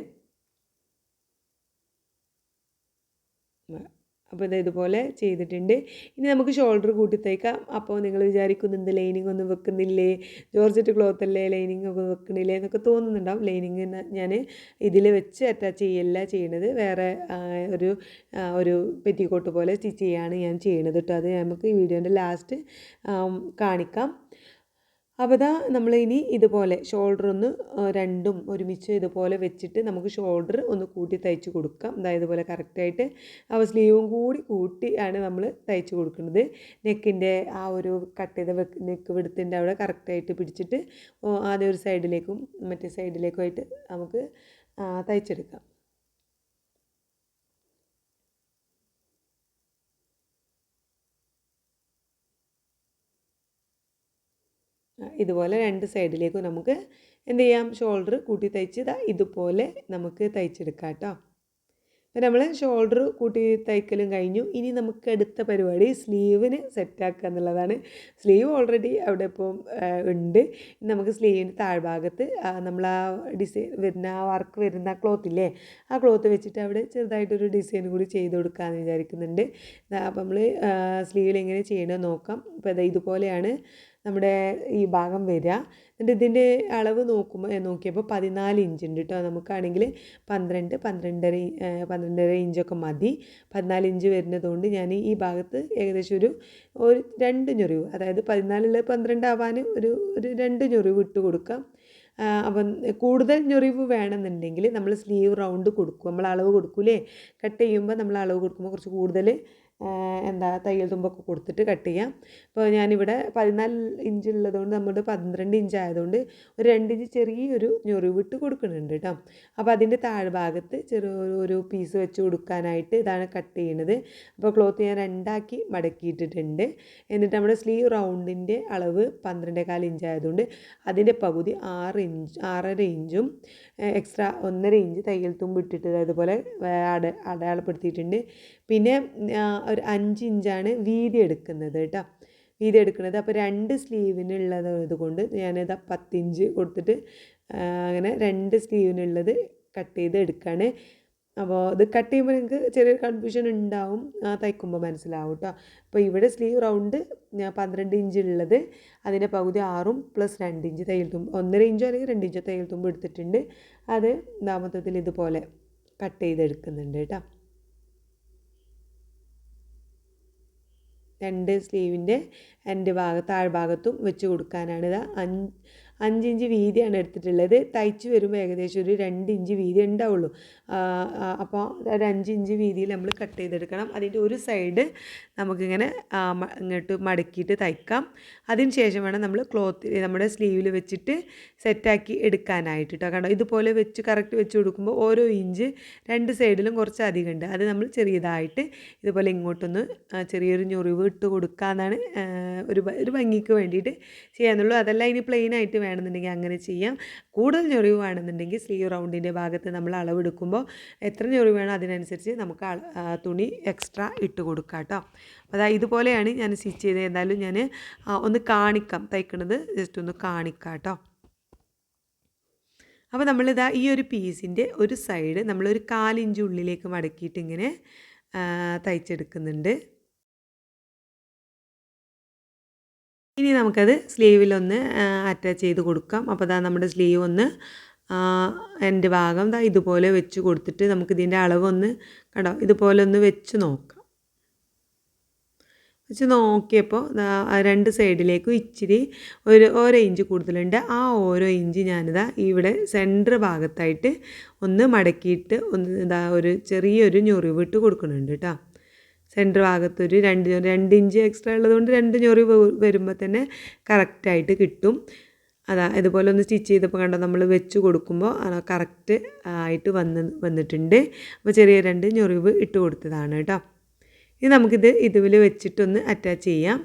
അപ്പോൾ ഇതുപോലെ ചെയ്തിട്ടുണ്ട്. ഇനി നമുക്ക് ഷോൾഡർ കൂട്ടി തയ്ക്കാം. അപ്പോൾ നിങ്ങൾ വിചാരിക്കുന്നുണ്ട് ലൈനിങ് ഒന്നും വെക്കുന്നില്ലേ, ജോർജറ്റ് ക്ലോത്ത് അല്ലേ, ലൈനിങ് ഒക്കെ വെക്കണില്ലേ എന്നൊക്കെ തോന്നുന്നുണ്ടാവും. ലൈനിങ് ഞാൻ ഇതിൽ വെച്ച് അറ്റാച്ച് ചെയ്യല്ല ചെയ്യണത്, വേറെ ഒരു പെറ്റിക്കോട്ട് പോലെ സ്റ്റിച്ച് ചെയ്യാണ് ഞാൻ ചെയ്യണത് കേട്ടോ. അത് നമുക്ക് ഈ വീഡിയോൻ്റെ ലാസ്റ്റ് കാണിക്കാം. അപ്പോൾ ഇതാ നമ്മളിനി ഇതുപോലെ ഷോൾഡർ ഒന്ന് രണ്ടും ഒരുമിച്ച് ഇതുപോലെ വെച്ചിട്ട് നമുക്ക് ഷോൾഡർ ഒന്ന് കൂട്ടി തയ്ച്ച് കൊടുക്കാം. ഇതുപോലെ കറക്റ്റായിട്ട് അപ്പോൾ സ്ലീവും കൂടി കൂട്ടിയാണ് നമ്മൾ തയ്ച്ച് കൊടുക്കുന്നത്. നെക്കിൻ്റെ ആ ഒരു കട്ട് ചെയ്ത നെക്ക് വിടുത്തിൻ്റെ അവിടെ കറക്റ്റായിട്ട് പിടിച്ചിട്ട് ആദ്യം ഒരു സൈഡിലേക്കും മറ്റേ സൈഡിലേക്കുമായിട്ട് നമുക്ക് തയ്ച്ചെടുക്കാം. ഇതുപോലെ രണ്ട് സൈഡിലേക്കും നമുക്ക് എന്ത് ചെയ്യാം, ഷോൾഡർ കൂട്ടി തയ്ച്ച് ഇതുപോലെ നമുക്ക് തയ്ച്ചെടുക്കാം കേട്ടോ. അപ്പോൾ നമ്മൾ ഷോൾഡർ കൂട്ടി തയ്ക്കലും കഴിഞ്ഞു. ഇനി നമുക്ക് അടുത്ത പരിപാടി സ്ലീവിന് സെറ്റാക്കുക എന്നുള്ളതാണ്. സ്ലീവ് ഓൾറെഡി അവിടെ ഇപ്പം ഉണ്ട്. നമുക്ക് സ്ലീവിൻ്റെ താഴ്ഭാഗത്ത് നമ്മൾ ആ ഡിസൈൻ വരുന്ന ആ വർക്ക് വരുന്ന ക്ലോത്തില്ലേ, ആ ക്ലോത്ത് വെച്ചിട്ട് അവിടെ ചെറുതായിട്ടൊരു ഡിസൈൻ കൂടി ചെയ്ത് കൊടുക്കാമെന്ന് വിചാരിക്കുന്നുണ്ട്. അപ്പോൾ നമ്മൾ സ്ലീവിൽ എങ്ങനെ ചെയ്യണമെന്ന് നോക്കാം. അപ്പോൾ ഇതുപോലെയാണ് നമ്മുടെ ഈ ഭാഗം വരിക. എന്നിട്ട് ഇതിൻ്റെ അളവ് നോക്കിയപ്പോൾ 14 ഇഞ്ച് ഉണ്ട് കേട്ടോ. നമുക്കാണെങ്കിൽ 12.5 ഇഞ്ചൊക്കെ മതി. 14 ഇഞ്ച് വരുന്നതുകൊണ്ട് ഞാൻ ഈ ഭാഗത്ത് ഏകദേശം ഒരു 2 ഞൊറിവ്, അതായത് 14 12 ആവാൻ ഒരു 2 ഞൊറിവ് ഇട്ട് കൊടുക്കാം. അപ്പം കൂടുതൽ ഞൊറിവ് വേണമെന്നുണ്ടെങ്കിൽ നമ്മൾ സ്ലീവ് റൗണ്ട് കൊടുക്കും. നമ്മൾ അളവ് കൊടുക്കൂലേ, കട്ട് ചെയ്യുമ്പോൾ നമ്മൾ അളവ് കൊടുക്കുമ്പോൾ കുറച്ച് കൂടുതൽ തയ്യൽ തുമ്പൊക്കെ കൊടുത്തിട്ട് കട്ട് ചെയ്യാം. അപ്പോൾ ഞാനിവിടെ 14 ഇഞ്ച് ഉള്ളതുകൊണ്ട് നമ്മുടെ 12 ഇഞ്ച് ആയതുകൊണ്ട് ഒരു 2 ഇഞ്ച് ചെറിയൊരു ഞൊറിവിട്ട് കൊടുക്കുന്നുണ്ട് കേട്ടോ. അപ്പോൾ അതിൻ്റെ താഴ്ഭാഗത്ത് ചെറിയൊരു പീസ് വെച്ച് കൊടുക്കാനായിട്ട് ഇതാണ് കട്ട് ചെയ്യുന്നത്. അപ്പോൾ ക്ലോത്ത് ഞാൻ രണ്ടാക്കി മടക്കിയിട്ടിട്ടുണ്ട്. എന്നിട്ട് നമ്മുടെ സ്ലീവ് റൗണ്ടിൻ്റെ അളവ് 12.25 ഇഞ്ച് ആയതുകൊണ്ട് അതിൻ്റെ പകുതി 6.5 ഇഞ്ചും എക്സ്ട്രാ 1.5 ഇഞ്ച് തയ്യൽ തുമ്പ് ഇട്ടിട്ട് അതുപോലെ അടയാളപ്പെടുത്തിയിട്ടുണ്ട്. പിന്നെ ഒരു 5 ഇഞ്ചാണ് വീതി എടുക്കുന്നത് കേട്ടോ, വീതി എടുക്കുന്നത്. അപ്പോൾ 2 സ്ലീവിനുള്ളത് കൊണ്ട് ഞാനിത് 10 ഇഞ്ച് കൊടുത്തിട്ട് അങ്ങനെ 2 സ്ലീവിനുള്ളത് കട്ട് ചെയ്ത് എടുക്കുകയാണ്. അപ്പോൾ ഇത് കട്ട് ചെയ്യുമ്പോൾ നിങ്ങൾക്ക് ചെറിയൊരു കൺഫ്യൂഷൻ ഉണ്ടാവും, തയ്ക്കുമ്പോൾ മനസ്സിലാവും കേട്ടോ. അപ്പോൾ ഇവിടെ സ്ലീവ് റൗണ്ട് ഞാൻ 12 ഇഞ്ച് ഉള്ളത് അതിൻ്റെ പകുതി 6 + 2 ഇഞ്ച് തയ്യൽ തുമ്പ്, 1.5 ഇഞ്ചോ അല്ലെങ്കിൽ 2 ഇഞ്ചോ തയ്യൽ തുമ്പ് എടുത്തിട്ടുണ്ട്. അത് മൊത്തത്തിൽ ഇതുപോലെ കട്ട് ചെയ്തെടുക്കുന്നുണ്ട് കേട്ടോ. 2 സ്ലീവിൻ്റെ താഴ്ഭാഗത്തും വെച്ച് കൊടുക്കാനാണ്. ഇത് 5 ഇഞ്ച് വീതിയാണ് എടുത്തിട്ടുള്ളത്. തയ്ച്ച് വരുമ്പോൾ ഏകദേശം ഒരു 2 ഇഞ്ച് വീതി ഉണ്ടാവുള്ളൂ. അപ്പോൾ ഒരു 5 ഇഞ്ച് വീതിയിൽ നമ്മൾ കട്ട് ചെയ്തെടുക്കണം. അതിൻ്റെ ഒരു സൈഡ് നമുക്കിങ്ങനെ ഇങ്ങോട്ട് മടക്കിയിട്ട് തയ്ക്കാം. അതിന് ശേഷം വേണം നമ്മൾ നമ്മുടെ സ്ലീവിൽ വെച്ചിട്ട് സെറ്റാക്കി എടുക്കാനായിട്ട് കേട്ടോ. കണ്ടോ, ഇതുപോലെ വെച്ച് കറക്റ്റ് വെച്ച് കൊടുക്കുമ്പോൾ ഓരോ ഇഞ്ച് രണ്ട് സൈഡിലും കുറച്ച് അധികം ഉണ്ട്. അത് നമ്മൾ ചെറിയതായിട്ട് ഇതുപോലെ ഇങ്ങോട്ടൊന്ന് ചെറിയൊരു ഞൊറിവ് ഇട്ട് കൊടുക്കാമെന്നാണ് ഒരു ഭംഗിക്ക് വേണ്ടിയിട്ട് ചെയ്യാന്നുള്ളൂ. അതല്ല ഇനി പ്ലെയിൻ ആയിട്ട് വേണമെന്നുണ്ടെങ്കിൽ അങ്ങനെ ചെയ്യാം. കൂടുതൽ ഞൊറിവ് വേണമെന്നുണ്ടെങ്കിൽ സ്ലീവ് റൗണ്ടിൻ്റെ ഭാഗത്ത് നമ്മൾ അളവെടുക്കുമ്പോൾ എത്ര ഞൊറിവ് വേണോ അതിനനുസരിച്ച് നമുക്ക് തുണി എക്സ്ട്രാ ഇട്ട് കൊടുക്കാം കേട്ടോ. അപ്പോൾ അതാ ഇതുപോലെയാണ് ഞാൻ സ്റ്റിച്ച് ചെയ്തത്. എന്തായാലും ഞാൻ ഒന്ന് കാണിക്കാം, തയ്ക്കണത് ജസ്റ്റ് ഒന്ന് കാണിക്കാം കേട്ടോ. അപ്പോൾ നമ്മളിതാ ഈ ഒരു പീസിൻ്റെ ഒരു സൈഡ് നമ്മളൊരു 1/4 ഇഞ്ച് ഉള്ളിലേക്ക് മടക്കിയിട്ട് ഇങ്ങനെ തയ്ച്ചെടുക്കുന്നുണ്ട്. ഇനി നമുക്കത് സ്ലീവിലൊന്ന് അറ്റാച്ച് ചെയ്ത് കൊടുക്കാം. അപ്പോൾ അതാ നമ്മുടെ സ്ലീവ് ഒന്ന് എൻ്റെ ഭാഗം ഇതുപോലെ വെച്ച് കൊടുത്തിട്ട് നമുക്കിതിൻ്റെ അളവൊന്ന് കണ്ടോ ഇതുപോലെ ഒന്ന് വെച്ച് നോക്കാം. വെച്ച് നോക്കിയപ്പോൾ രണ്ട് സൈഡിലേക്കും ഇച്ചിരി ഓരോ ഇഞ്ച് കൂടുതലുണ്ട്. ആ ഓരോ ഇഞ്ച് ഞാനിതാ ഇവിടെ സെൻറ്റർ ഭാഗത്തായിട്ട് ഒന്ന് മടക്കിയിട്ട് ഒരു ചെറിയൊരു ഞൊറിവിട്ട് കൊടുക്കുന്നുണ്ട് കേട്ടോ. സെൻറ്റർ ഭാഗത്തൊരു 2 ഇഞ്ച് എക്സ്ട്രാ ഉള്ളതുകൊണ്ട് 2 ഞൊറിവ് വരുമ്പോൾ തന്നെ കറക്റ്റായിട്ട് കിട്ടും. ഇതുപോലെ ഒന്ന് സ്റ്റിച്ച് ചെയ്തപ്പോൾ കണ്ടോ നമ്മൾ വെച്ച് കൊടുക്കുമ്പോൾ കറക്റ്റ് ആയിട്ട് വന്നിട്ടുണ്ട്. അപ്പോൾ ചെറിയ 2 ഞൊറിവ് ഇട്ട് കൊടുത്തതാണ് കേട്ടോ. ഇനി നമുക്കിത് ഇതുപോലെ വെച്ചിട്ടൊന്ന് അറ്റാച്ച് ചെയ്യാം.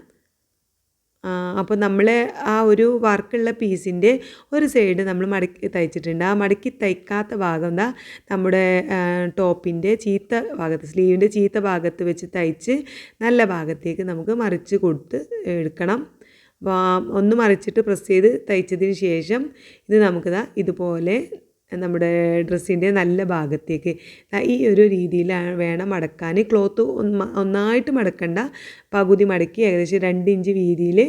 അപ്പോൾ നമ്മൾ ആ ഒരു വർക്കുള്ള പീസിൻ്റെ ഒരു സൈഡ് നമ്മൾ മടക്കി തയ്ച്ചിട്ടുണ്ട്. ആ മടക്കി തയ്ക്കാത്ത ഭാഗം നമ്മുടെ ടോപ്പിൻ്റെ ചീത്ത ഭാഗത്ത് സ്ലീവിൻ്റെ ചീത്ത ഭാഗത്ത് വെച്ച് തയ്ച്ച് നല്ല ഭാഗത്തേക്ക് നമുക്ക് മറിച്ച് കൊടുത്ത് എടുക്കണം. ഒന്ന് മറിച്ചിട്ട് പ്രസ് ചെയ്ത് തയ്ച്ചതിന് ശേഷം ഇത് നമുക്ക് ഇതുപോലെ നമ്മുടെ ഡ്രസ്സിൻ്റെ നല്ല ഭാഗത്തേക്ക് ഈ ഒരു രീതിയിൽ വേണം മടക്കാൻ. ക്ലോത്ത് ഒന്നായിട്ട് മടക്കണ്ട, പകുതി മടക്കി ഏകദേശം 2 ഇഞ്ച് വീതിയിൽ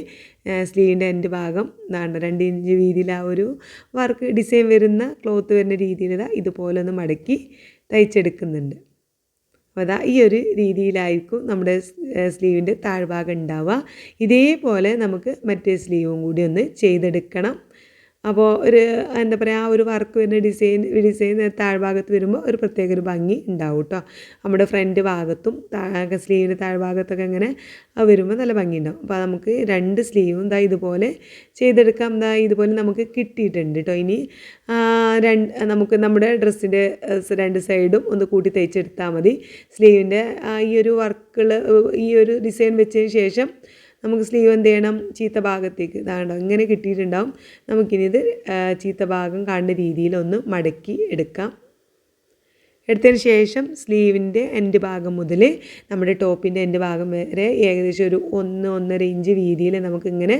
സ്ലീവിൻ്റെ എൻ്റെ ഭാഗം 2 ഇഞ്ച് വീതിയിൽ ആ ഒരു വർക്ക് ഡിസൈൻ വരുന്ന ക്ലോത്ത് വരുന്ന രീതിയിൽ ഇതുപോലെ ഒന്ന് മടക്കി തയ്ച്ചെടുക്കുന്നുണ്ട്. അപ്പോൾ ഈ ഒരു രീതിയിലായിരിക്കും നമ്മുടെ സ്ലീവിൻ്റെ താഴ്ഭാഗം ഉണ്ടാവുക. ഇതേപോലെ നമുക്ക് മറ്റേ സ്ലീവും കൂടി ഒന്ന് ചെയ്തെടുക്കണം. അപ്പോൾ എന്താ പറയുക, ആ ഒരു വർക്ക് വരുന്ന ഡിസൈൻ താഴ്ഭാഗത്ത് വരുമ്പോൾ ഒരു പ്രത്യേക ഒരു ഭംഗി ഉണ്ടാവും കേട്ടോ. നമ്മുടെ ഫ്രണ്ട് ഭാഗത്തും സ്ലീവിൻ്റെ താഴ്ഭാഗത്തൊക്കെ അങ്ങനെ വരുമ്പോൾ നല്ല ഭംഗി ഉണ്ടാവും. അപ്പോൾ നമുക്ക് 2 സ്ലീവും ഇതുപോലെ ചെയ്തെടുക്കാം. ഇതുപോലെ നമുക്ക് കിട്ടിയിട്ടുണ്ട് കേട്ടോ. ഇനി നമുക്ക് നമ്മുടെ ഡ്രസ്സിൻ്റെ 2 സൈഡും ഒന്ന് കൂട്ടി തയ്ച്ചെടുത്താൽ മതി. സ്ലീവിൻ്റെ ഈ ഒരു വർക്കുകൾ ഈ ഒരു ഡിസൈൻ വെച്ചതിന് ശേഷം നമുക്ക് സ്ലീവ് എന്ത് ചെയ്യണം, ചീത്ത ഭാഗത്തേക്ക് ഇതാണ്ടോ ഇങ്ങനെ കിട്ടിയിട്ടുണ്ടാവും. നമുക്കിനി ഇത് ചീത്ത ഭാഗം കാണുന്ന രീതിയിലൊന്ന് മടക്കി എടുക്കാം. എടുത്തതിന് ശേഷം സ്ലീവിൻ്റെ എൻഡ് ഭാഗം മുതൽ നമ്മുടെ ടോപ്പിൻ്റെ എൻഡ് ഭാഗം വരെ ഏകദേശം ഒരു 1-1.5 ഇഞ്ച് വീതിയിൽ നമുക്കിങ്ങനെ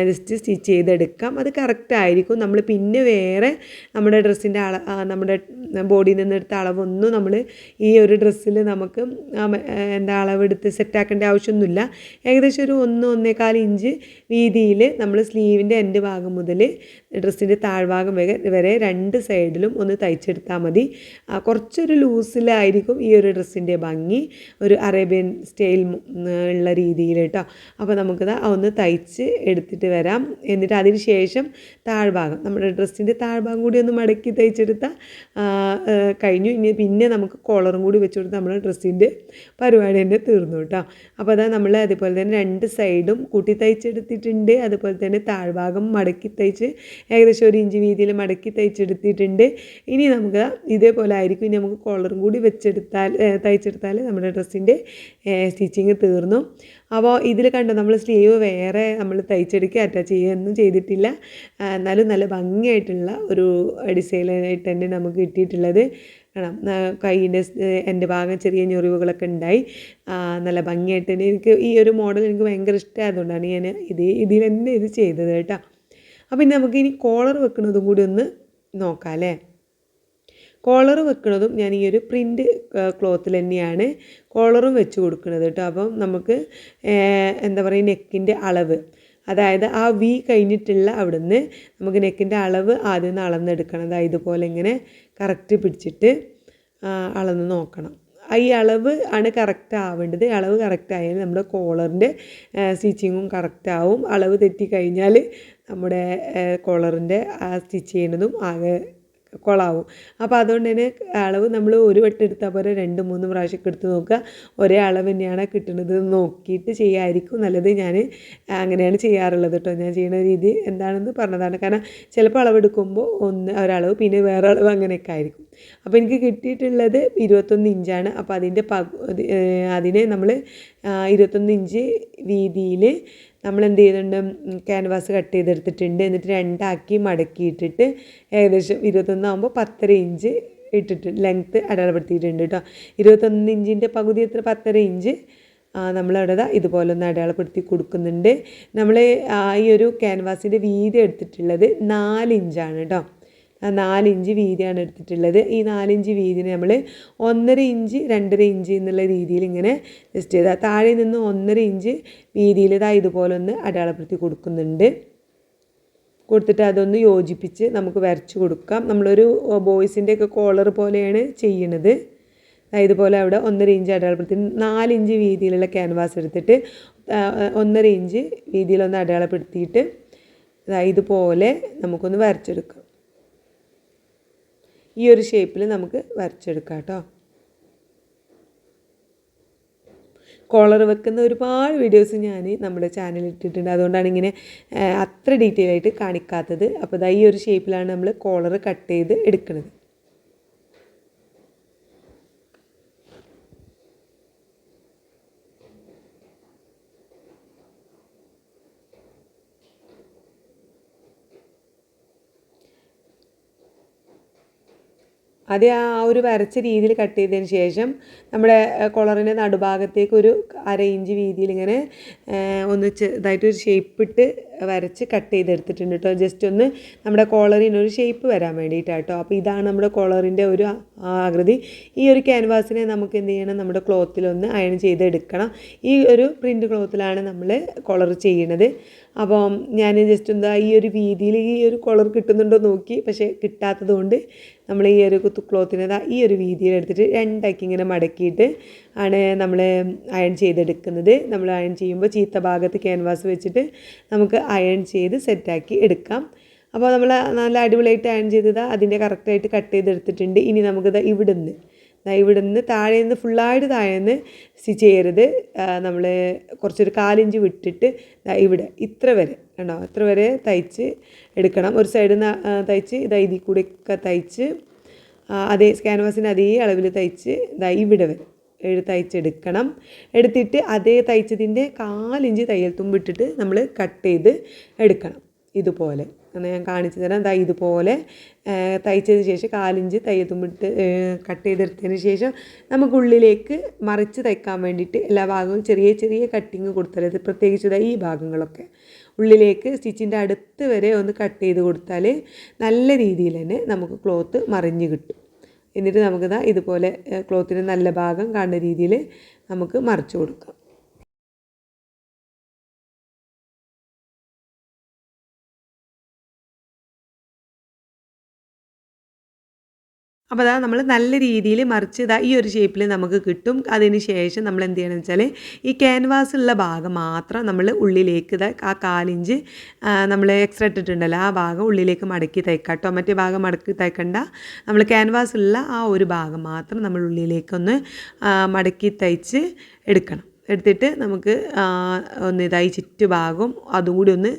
ജസ്റ്റ് സ്റ്റിച്ച് ചെയ്തെടുക്കാം. അത് കറക്റ്റായിരിക്കും. നമ്മൾ പിന്നെ വേറെ നമ്മുടെ ഡ്രസ്സിൻ്റെ നമ്മുടെ ബോഡിയിൽ നിന്നെടുത്ത അളവൊന്നും നമ്മൾ ഈ ഒരു ഡ്രസ്സിൽ നമുക്ക് അളവെടുത്ത് സെറ്റാക്കേണ്ട ആവശ്യമൊന്നുമില്ല. ഏകദേശം ഒരു 1-1.25 ഇഞ്ച് വീതിയിൽ നമ്മൾ സ്ലീവിൻ്റെ എൻഡ് ഭാഗം മുതൽ ഡ്രസ്സിൻ്റെ താഴ്ഭാഗം വരെ 2 സൈഡിലും ഒന്ന് തയ്ച്ചെടുത്താൽ മതി. കുറച്ചൊരു ലൂസിലായിരിക്കും ഈ ഒരു ഡ്രസ്സിൻ്റെ ഭംഗി, ഒരു അറേബ്യൻ സ്റ്റൈൽ ഉള്ള രീതിയിൽ കേട്ടോ. അപ്പോൾ നമുക്കത് ഒന്ന് തയ്ച്ച് എടുത്തിട്ട് വരാം. എന്നിട്ട് അതിന് ശേഷം താഴ്ഭാഗം നമ്മുടെ ഡ്രസ്സിൻ്റെ താഴ്ഭാഗം കൂടി ഒന്ന് മടക്കി തയ്ച്ചെടുത്താൽ കഴിഞ്ഞു. ഇനി പിന്നെ നമുക്ക് കോളറും കൂടി വെച്ച് കൊടുത്താൽ നമ്മുടെ ഡ്രസ്സിൻ്റെ പരിപാടി തന്നെ തീർന്നു കേട്ടോ. അപ്പോൾ നമ്മൾ അതുപോലെ തന്നെ 2 സൈഡും കൂട്ടി തയ്ച്ചെടുത്തിട്ടുണ്ട്. അതുപോലെ തന്നെ താഴ്ഭാഗം മടക്കി തയ്ച്ച് ഏകദേശം 1 ഇഞ്ച് വീതിയിൽ മടക്കി തയ്ച്ചെടുത്തിട്ടുണ്ട്. ഇനി നമുക്ക് ഇതേപോലെ ആയിരിക്കും. ഇനി നമുക്ക് കോളറും കൂടി തയ്ച്ചെടുത്താൽ നമ്മുടെ ഡ്രസ്സിൻ്റെ സ്റ്റിച്ചിങ് തീർന്നു. അപ്പോൾ ഇതിൽ കണ്ടോ നമ്മൾ സ്ലീവ് വേറെ നമ്മൾ തയ്ച്ചെടുക്കുക അറ്റാച്ച് ചെയ്യുകയൊന്നും ചെയ്തിട്ടില്ല. എന്നാലും നല്ല ഭംഗിയായിട്ടുള്ള ഒരു ഡിസൈനായിട്ട് തന്നെ നമുക്ക് കിട്ടിയിട്ടുള്ളത് കാണാം. കൈയിൻ്റെ എൻ്റെ ഭാഗം ചെറിയ ഞൊറിവുകളൊക്കെ ഉണ്ടായി. നല്ല ഭംഗിയായിട്ട് തന്നെ എനിക്ക് ഈ ഒരു മോഡൽ എനിക്ക് ഭയങ്കര ഇഷ്ടമായതുകൊണ്ടാണ് ഞാൻ ഇതിൽ തന്നെ ഇത് ചെയ്തത് കേട്ടോ. അപ്പോൾ ഇനി നമുക്കിനി കോളർ വെക്കുന്നതും കൂടി ഒന്ന് നോക്കാം അല്ലേ. കോളർ വെക്കുന്നതും ഞാൻ ഈ ഒരു പ്രിൻ്റ് ക്ലോത്തിൽ തന്നെയാണ് കോളറും വെച്ച് കൊടുക്കുന്നത് കേട്ടോ. അപ്പം നമുക്ക് എന്താ പറയുക, നെക്കിൻ്റെ അളവ്, അതായത് ആ വി കഴിഞ്ഞിട്ടുള്ള അവിടുന്ന് നമുക്ക് നെക്കിൻ്റെ അളവ് ആദ്യം ഒന്ന് അളന്നെടുക്കണം. അതായത് ഇതുപോലെ ഇങ്ങനെ കറക്റ്റ് പിടിച്ചിട്ട് അളന്ന് നോക്കണം. ഈ അളവ് ആണ് കറക്റ്റ് ആവേണ്ടത്. അളവ് കറക്റ്റ് ആയാൽ നമ്മുടെ കോളറിൻ്റെ സ്റ്റിച്ചിങ്ങും കറക്റ്റ് ആവും. അളവ് തെറ്റിക്കഴിഞ്ഞാൽ നമ്മുടെ കോളറിൻ്റെ സ്റ്റിച്ച് ചെയ്യുന്നതും ആകെ കൊളാവും. അപ്പോൾ അതുകൊണ്ട് തന്നെ അളവ് നമ്മൾ ഒരു വട്ടം എടുത്താൽ പോലെ 2-3 പ്രാവശ്യമൊക്കെ എടുത്ത് നോക്കുക. ഒരേ അളവ് തന്നെയാണ് കിട്ടുന്നത് നോക്കിയിട്ട് ചെയ്യായിരിക്കും നല്ലത്. ഞാൻ അങ്ങനെയാണ് ചെയ്യാറുള്ളത് കേട്ടോ. ഞാൻ ചെയ്യുന്ന രീതി എന്താണെന്ന് പറഞ്ഞതാണ്. കാരണം ചിലപ്പോൾ അളവെടുക്കുമ്പോൾ ഒരളവ് പിന്നെ വേറെ അളവ് അങ്ങനെയൊക്കെ ആയിരിക്കും. അപ്പോൾ എനിക്ക് കിട്ടിയിട്ടുള്ളത് 21 ഇഞ്ചാണ്. അപ്പോൾ അതിനെ നമ്മൾ 21 ഇഞ്ച് വീതിയിൽ നമ്മൾ എന്ത് ചെയ്യുന്നുണ്ട്, ക്യാൻവാസ് കട്ട് ചെയ്തെടുത്തിട്ടുണ്ട്. എന്നിട്ട് 2 മടക്കിയിട്ടിട്ട് ഏകദേശം 21 ആകുമ്പോൾ 10.5 ഇഞ്ച് ഇട്ടിട്ട് ലെങ്ത്ത് അടയാളപ്പെടുത്തിയിട്ടുണ്ട് കേട്ടോ. 21 ഇഞ്ചിൻ്റെ പകുതി എത്ര 10.5 ഇഞ്ച് നമ്മളവിടെ ഇതുപോലെ ഒന്ന് അടയാളപ്പെടുത്തി കൊടുക്കുന്നുണ്ട്. നമ്മൾ ഈ ഒരു ക്യാൻവാസിൻ്റെ വീതി എടുത്തിട്ടുള്ളത് 4 ഇഞ്ചാണ് കേട്ടോ. 4 ഇഞ്ച് വീതിയാണ് എടുത്തിട്ടുള്ളത്. ഈ 4 ഇഞ്ച് വീതിനെ നമ്മൾ 1.5 ഇഞ്ച് 2.5 ഇഞ്ച് എന്നുള്ള രീതിയിൽ ഇങ്ങനെ ജസ്റ്റ് ചെയ്താൽ താഴെ നിന്ന് 1.5 ഇഞ്ച് വീതിയിൽ ഇതുപോലെ ഒന്ന് അടയാളപ്പെടുത്തി കൊടുത്തിട്ട് അതൊന്ന് യോജിപ്പിച്ച് നമുക്ക് വരച്ച് കൊടുക്കാം. നമ്മളൊരു ബോയ്സിൻ്റെയൊക്കെ കോളർ പോലെയാണ് ചെയ്യണത്. ഇതുപോലെ അവിടെ 1.5 ഇഞ്ച് അടയാളപ്പെടുത്തി 4 ഇഞ്ച് വീതിയിലുള്ള ക്യാൻവാസ് എടുത്തിട്ട് 1.5 ഇഞ്ച് വീതിയിലൊന്ന് അടയാളപ്പെടുത്തിയിട്ട് ഇതുപോലെ നമുക്കൊന്ന് വരച്ചെടുക്കാം. ഈ ഒരു ഷേപ്പിൽ നമുക്ക് വരച്ചെടുക്കാം കേട്ടോ. കോളർ വെക്കുന്ന ഒരുപാട് വീഡിയോസ് ഞാൻ നമ്മുടെ ചാനലിൽ ഇട്ടിട്ടുണ്ട്. അതുകൊണ്ടാണ് ഇങ്ങനെ അത്ര ഡീറ്റെയിൽ ആയിട്ട് കാണിക്കാത്തത്. അപ്പോൾ ഈ ഒരു ഷേപ്പിലാണ് നമ്മൾ കോളർ കട്ട് ചെയ്ത് എടുക്കുന്നത്. അത് ആ ഒരു വരച്ച രീതിയിൽ കട്ട് ചെയ്തതിന് ശേഷം നമ്മുടെ കോളറിൻ്റെ നടുഭാഗത്തേക്ക് ഒരു 1/2 ഇഞ്ച് വീതിയിൽ ഇങ്ങനെ ഒന്ന് ഇതായിട്ടൊരു ഷേപ്പ് ഇട്ട് വരച്ച് കട്ട് ചെയ്തെടുത്തിട്ടുണ്ട് കേട്ടോ. ജസ്റ്റ് ഒന്ന് നമ്മുടെ കോളറിനൊരു ഷേപ്പ് വരാൻ വേണ്ടിയിട്ടാട്ടോ. അപ്പോൾ ഇതാണ് നമ്മുടെ കോളറിൻ്റെ ഒരു ആകൃതി. ഈ ഒരു ക്യാൻവാസിനെ നമുക്ക് എന്ത് ചെയ്യണം, നമ്മുടെ ക്ലോത്തിലൊന്ന് അയൺ ചെയ്തെടുക്കണം. ഈ ഒരു പ്രിൻ്റ് ക്ലോത്തിലാണ് നമ്മൾ കോളർ ചെയ്യണത്. അപ്പം ഞാൻ ജസ്റ്റ് ഈ ഒരു വീതിയിൽ ഈ ഒരു കോളർ കിട്ടുന്നുണ്ടോ നോക്കി, പക്ഷേ കിട്ടാത്തത് കൊണ്ട് നമ്മൾ ഈ ഒരു ക്ലോത്തിനെ ഈ ഒരു വീതിയിൽ എടുത്തിട്ട് 2 ഇങ്ങനെ മടക്കിയിട്ട് ആണ് നമ്മൾ അയൺ ചെയ്തെടുക്കുന്നത്. നമ്മൾ അയൺ ചെയ്യുമ്പോൾ ചീത്ത ഭാഗത്ത് ക്യാൻവാസ് വെച്ചിട്ട് നമുക്ക് അയൺ ചെയ്ത് സെറ്റാക്കി എടുക്കാം. അപ്പോൾ നമ്മൾ നല്ല അടിപൊളിയായിട്ട് അയൺ ചെയ്തത് അതിൻ്റെ കറക്റ്റായിട്ട് കട്ട് ചെയ്തെടുത്തിട്ടുണ്ട്. ഇനി നമുക്കിത് ഇവിടുന്ന് താഴെ നിന്ന് ഫുള്ളായിട്ട് താഴെ നിന്ന് സ്റ്റിച്ച് ചെയ്യരുത്. നമ്മൾ കുറച്ചൊരു 1/4 ഇഞ്ച് വിട്ടിട്ട് ഇവിടെ ഇത്ര വരെ കണ്ടോ, ഇത്ര വരെ തയ്ച്ച് എടുക്കണം. ഒരു സൈഡിൽ നിന്ന് തയ്ച്ച് ഇതിൽ കൂടെയൊക്കെ തയ്ച്ച് അതേ ക്യാൻവാസിൻ്റെ അതേ അളവിൽ തയ്ച്ച് ഇവിടെ വരെ തയ്ച്ചെടുക്കണം. എടുത്തിട്ട് അതേ തയ്ച്ചതിൻ്റെ 1/4 ഇഞ്ച് തയ്യൽ തുമ്പിട്ടിട്ട് നമ്മൾ കട്ട് ചെയ്ത് എടുക്കണം. ഇതുപോലെ ഞാൻ കാണിച്ചു തരാം. ഇതുപോലെ തയ്ച്ചതിന് ശേഷം 1/4 ഇഞ്ച് തയ്യൽ തുമ്പിട്ട് കട്ട് ചെയ്തെടുത്തതിന് ശേഷം നമുക്കുള്ളിലേക്ക് മറിച്ച് തയ്ക്കാൻ വേണ്ടിയിട്ട് എല്ലാ ഭാഗവും ചെറിയ ചെറിയ കട്ടിങ് കൊടുത്താൽ, പ്രത്യേകിച്ച് ഈ ഭാഗങ്ങളൊക്കെ ഉള്ളിലേക്ക് സ്റ്റിച്ചിൻ്റെ അടുത്ത് വരെ ഒന്ന് കട്ട് ചെയ്ത് കൊടുത്താൽ നല്ല രീതിയിൽ തന്നെ നമുക്ക് ക്ലോത്ത് മറിഞ്ഞ് കിട്ടും. എന്നിട്ട് നമുക്ക് ഇതുപോലെ ക്ലോത്തിന് നല്ല ഭാഗം കാണുന്ന രീതിയിൽ നമുക്ക് മറിച്ച് കൊടുക്കാം. അപ്പോൾ നമ്മൾ നല്ല രീതിയിൽ മറിച്ച് ഈ ഒരു ഷേപ്പിൽ നമുക്ക് കിട്ടും. അതിന് ശേഷം നമ്മൾ എന്ത് ചെയ്യണമെന്ന് വെച്ചാൽ ഈ ക്യാൻവാസുള്ള ഭാഗം മാത്രം നമ്മൾ ഉള്ളിലേക്ക് ആ 1/4 ഇഞ്ച് നമ്മൾ എക്സ്ട്രാ ഇട്ടിട്ടുണ്ടല്ലോ ആ ഭാഗം ഉള്ളിലേക്ക് മടക്കി തയ്ക്കാം കേട്ടോ. മറ്റേ ഭാഗം മടക്കി തയ്ക്കണ്ട. നമ്മൾ ക്യാൻവാസുള്ള ആ ഒരു ഭാഗം മാത്രം നമ്മൾ ഉള്ളിലേക്കൊന്ന് മടക്കി തയ്ച്ച് എടുത്തിട്ട് നമുക്ക് ഒന്ന് ചുറ്റുഭാഗം അതും കൂടി ഒന്ന്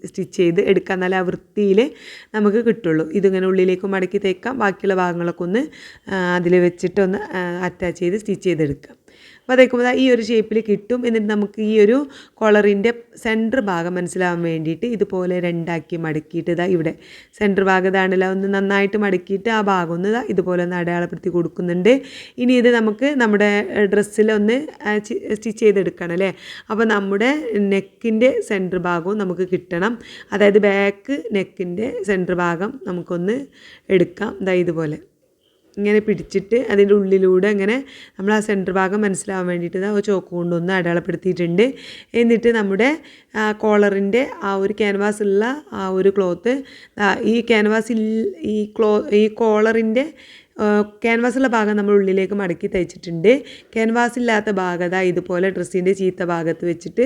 സ്റ്റിച്ച് ചെയ്ത് എടുക്കാൻ നല്ല വൃത്തിയിൽ നമുക്ക് കിട്ടുള്ളൂ. ഇതിങ്ങനെ ഉള്ളിലേക്ക് മടക്കി തയ്ക്കാം. ബാക്കിയുള്ള ഭാഗങ്ങളൊക്കെ ഒന്ന് അതിൽ വെച്ചിട്ടൊന്ന് അറ്റാച്ച് ചെയ്ത് സ്റ്റിച്ച് ചെയ്തെടുക്കാം. അപ്പോൾ തയ്ക്കുമ്പോൾ ഈ ഒരു ഷേപ്പിൽ കിട്ടും. എന്നിട്ട് നമുക്ക് ഈ ഒരു കോളറിൻ്റെ സെൻറ്റർ ഭാഗം മനസ്സിലാവാൻ വേണ്ടിയിട്ട് ഇതുപോലെ 2 മടക്കിയിട്ട് ഇവിടെ സെൻറ്റർ ഭാഗം ഇതാണല്ലോ ഒന്ന് നന്നായിട്ട് മടക്കിയിട്ട് ആ ഭാഗം ഒന്ന് ഇതുപോലെ ഒന്ന് അടയാളപ്പെടുത്തി കൊടുക്കുന്നുണ്ട്. ഇനി ഇത് നമുക്ക് നമ്മുടെ ഡ്രസ്സിലൊന്ന് സ്റ്റിച്ച് ചെയ്തെടുക്കണം അല്ലേ. അപ്പോൾ നമ്മുടെ നെക്കിൻ്റെ സെൻറ്റർ ഭാഗവും നമുക്ക് കിട്ടണം. അതായത് ബാക്ക് നെക്കിൻ്റെ സെൻറ്റർ ഭാഗം നമുക്കൊന്ന് എടുക്കാം. ഇതുപോലെ ഇങ്ങനെ പിടിച്ചിട്ട് അതിൻ്റെ ഉള്ളിലൂടെ ഇങ്ങനെ നമ്മൾ ആ സെൻറ്റർ ഭാഗം മനസ്സിലാവാൻ വേണ്ടിയിട്ട് ചോക്ക് കൊണ്ടൊന്ന് അടയാളപ്പെടുത്തിയിട്ടുണ്ട്. എന്നിട്ട് നമ്മുടെ കോളറിൻ്റെ ആ ഒരു ക്യാൻവാസുള്ള ആ ഒരു ക്ലോത്ത് ഈ ക്യാൻവാസിൽ ഈ കോളറിൻ്റെ ക്യാൻവാസുള്ള ഭാഗം നമ്മൾ ഉള്ളിലേക്ക് മടക്കി തയ്ച്ചിട്ടുണ്ട്. ക്യാൻവാസ് ഇല്ലാത്ത ഭാഗത ഇതുപോലെ ഡ്രസ്സിൻ്റെ ചീത്ത ഭാഗത്ത് വെച്ചിട്ട്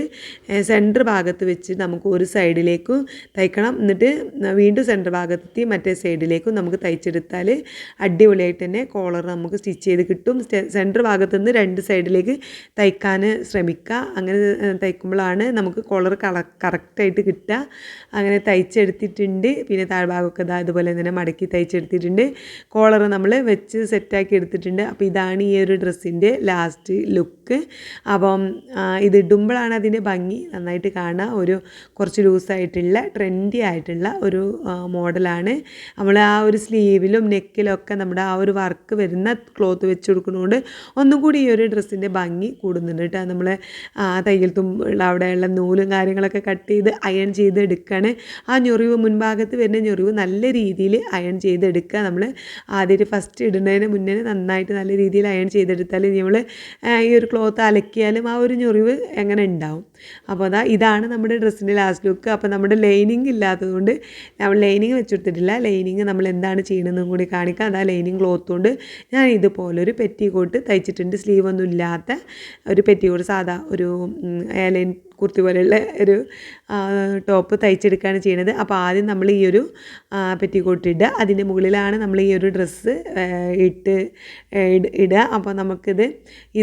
സെൻറ്റർ ഭാഗത്ത് വെച്ച് നമുക്ക് ഒരു സൈഡിലേക്കും തയ്ക്കണം. എന്നിട്ട് വീണ്ടും സെൻറ്റർ ഭാഗത്തെത്തി മറ്റേ സൈഡിലേക്കും നമുക്ക് തയ്ച്ചെടുത്താൽ അടിപൊളിയായിട്ട് തന്നെ കോളർ നമുക്ക് സ്റ്റിച്ച് ചെയ്ത് കിട്ടും. സെൻറ്റർ ഭാഗത്ത് നിന്ന് രണ്ട് സൈഡിലേക്ക് തയ്ക്കാൻ ശ്രമിക്കുക. അങ്ങനെ തയ്ക്കുമ്പോഴാണ് നമുക്ക് കോളർ കറക്റ്റായിട്ട് കിട്ടുക. അങ്ങനെ തയ്ച്ചെടുത്തിട്ടുണ്ട്. പിന്നെ താഴ്ഭാഗമൊക്കെ ഇതുപോലെ തന്നെ മടക്കി തയ്ച്ചെടുത്തിട്ടുണ്ട്. കോളർ നമ്മൾ വെച്ച് സെറ്റാക്കി എടുത്തിട്ടുണ്ട്. അപ്പോൾ ഇതാണ് ഈ ഒരു ഡ്രസ്സിൻ്റെ ലാസ്റ്റ് ലുക്ക്. അപ്പം ഇതിടുമ്പോഴാണ് അതിൻ്റെ ഭംഗി നന്നായിട്ട് കാണുക. ഒരു കുറച്ച് ലൂസായിട്ടുള്ള ട്രെൻഡി ആയിട്ടുള്ള ഒരു മോഡലാണ്. നമ്മൾ ആ ഒരു സ്ലീവിലും നെക്കിലും ഒക്കെ നമ്മുടെ ആ ഒരു വർക്ക് വരുന്ന ക്ലോത്ത് വെച്ച് കൊടുക്കുന്നതുകൊണ്ട് ഒന്നും കൂടി ഈ ഒരു ഡ്രസ്സിൻ്റെ ഭംഗി കൂടുന്നുണ്ട് കേട്ടോ. നമ്മൾ തയ്യൽ തുമ്പുള്ള അവിടെയുള്ള നൂലും കാര്യങ്ങളൊക്കെ കട്ട് ചെയ്ത് അയൺ ചെയ്ത് എടുക്കുകയാണ്. ആ ഞൊറിവ് മുൻഭാഗത്ത് വരുന്ന ഞൊറിവ് നല്ല രീതിയിൽ അയൺ ചെയ്തെടുക്കുക. നമ്മൾ ആദ്യം ഫസ്റ്റ് ഇടുന്നതിന് മുന്നേ നന്നായിട്ട് നല്ല രീതിയിൽ അയൺ ചെയ്തെടുത്താൽ നമ്മൾ ഈ ഒരു ക്ലോത്ത് അലക്കിയാലും ആ ഒരു ഞൊറിവ് എങ്ങനെ ഉണ്ടാവും. അപ്പോൾ ഇതാണ് നമ്മുടെ ഡ്രസ്സിൻ്റെ ലാസ്റ്റ് ലുക്ക്. അപ്പോൾ നമ്മുടെ ലൈനിങ് ഇല്ലാത്തതുകൊണ്ട് നമ്മൾ ലൈനിങ് വെച്ചെടുത്തിട്ടില്ല. ലൈനിങ് നമ്മൾ എന്താണ് ചെയ്യണമെന്നും കൂടി കാണിക്കാം. ലൈനിങ് ക്ലോത്ത് കൊണ്ട് ഞാൻ ഇതുപോലൊരു പെറ്റിക്കോട്ട് തയ്ച്ചിട്ടുണ്ട്. സ്ലീവ് ഒന്നും ഇല്ലാത്ത ഒരു പെറ്റിക്കോട്ട്, സാധാ ഒരു എയർലൈൻ കുർത്തി പോലെയുള്ള ഒരു ടോപ്പ് തയ്ച്ചെടുക്കുകയാണ് ചെയ്യുന്നത്. അപ്പോൾ ആദ്യം നമ്മൾ ഈ ഒരു പെറ്റിക്കോട്ട് ഇടുക. അതിൻ്റെ മുകളിലാണ് നമ്മൾ ഈ ഒരു ഡ്രസ്സ് ഇടുക. അപ്പോൾ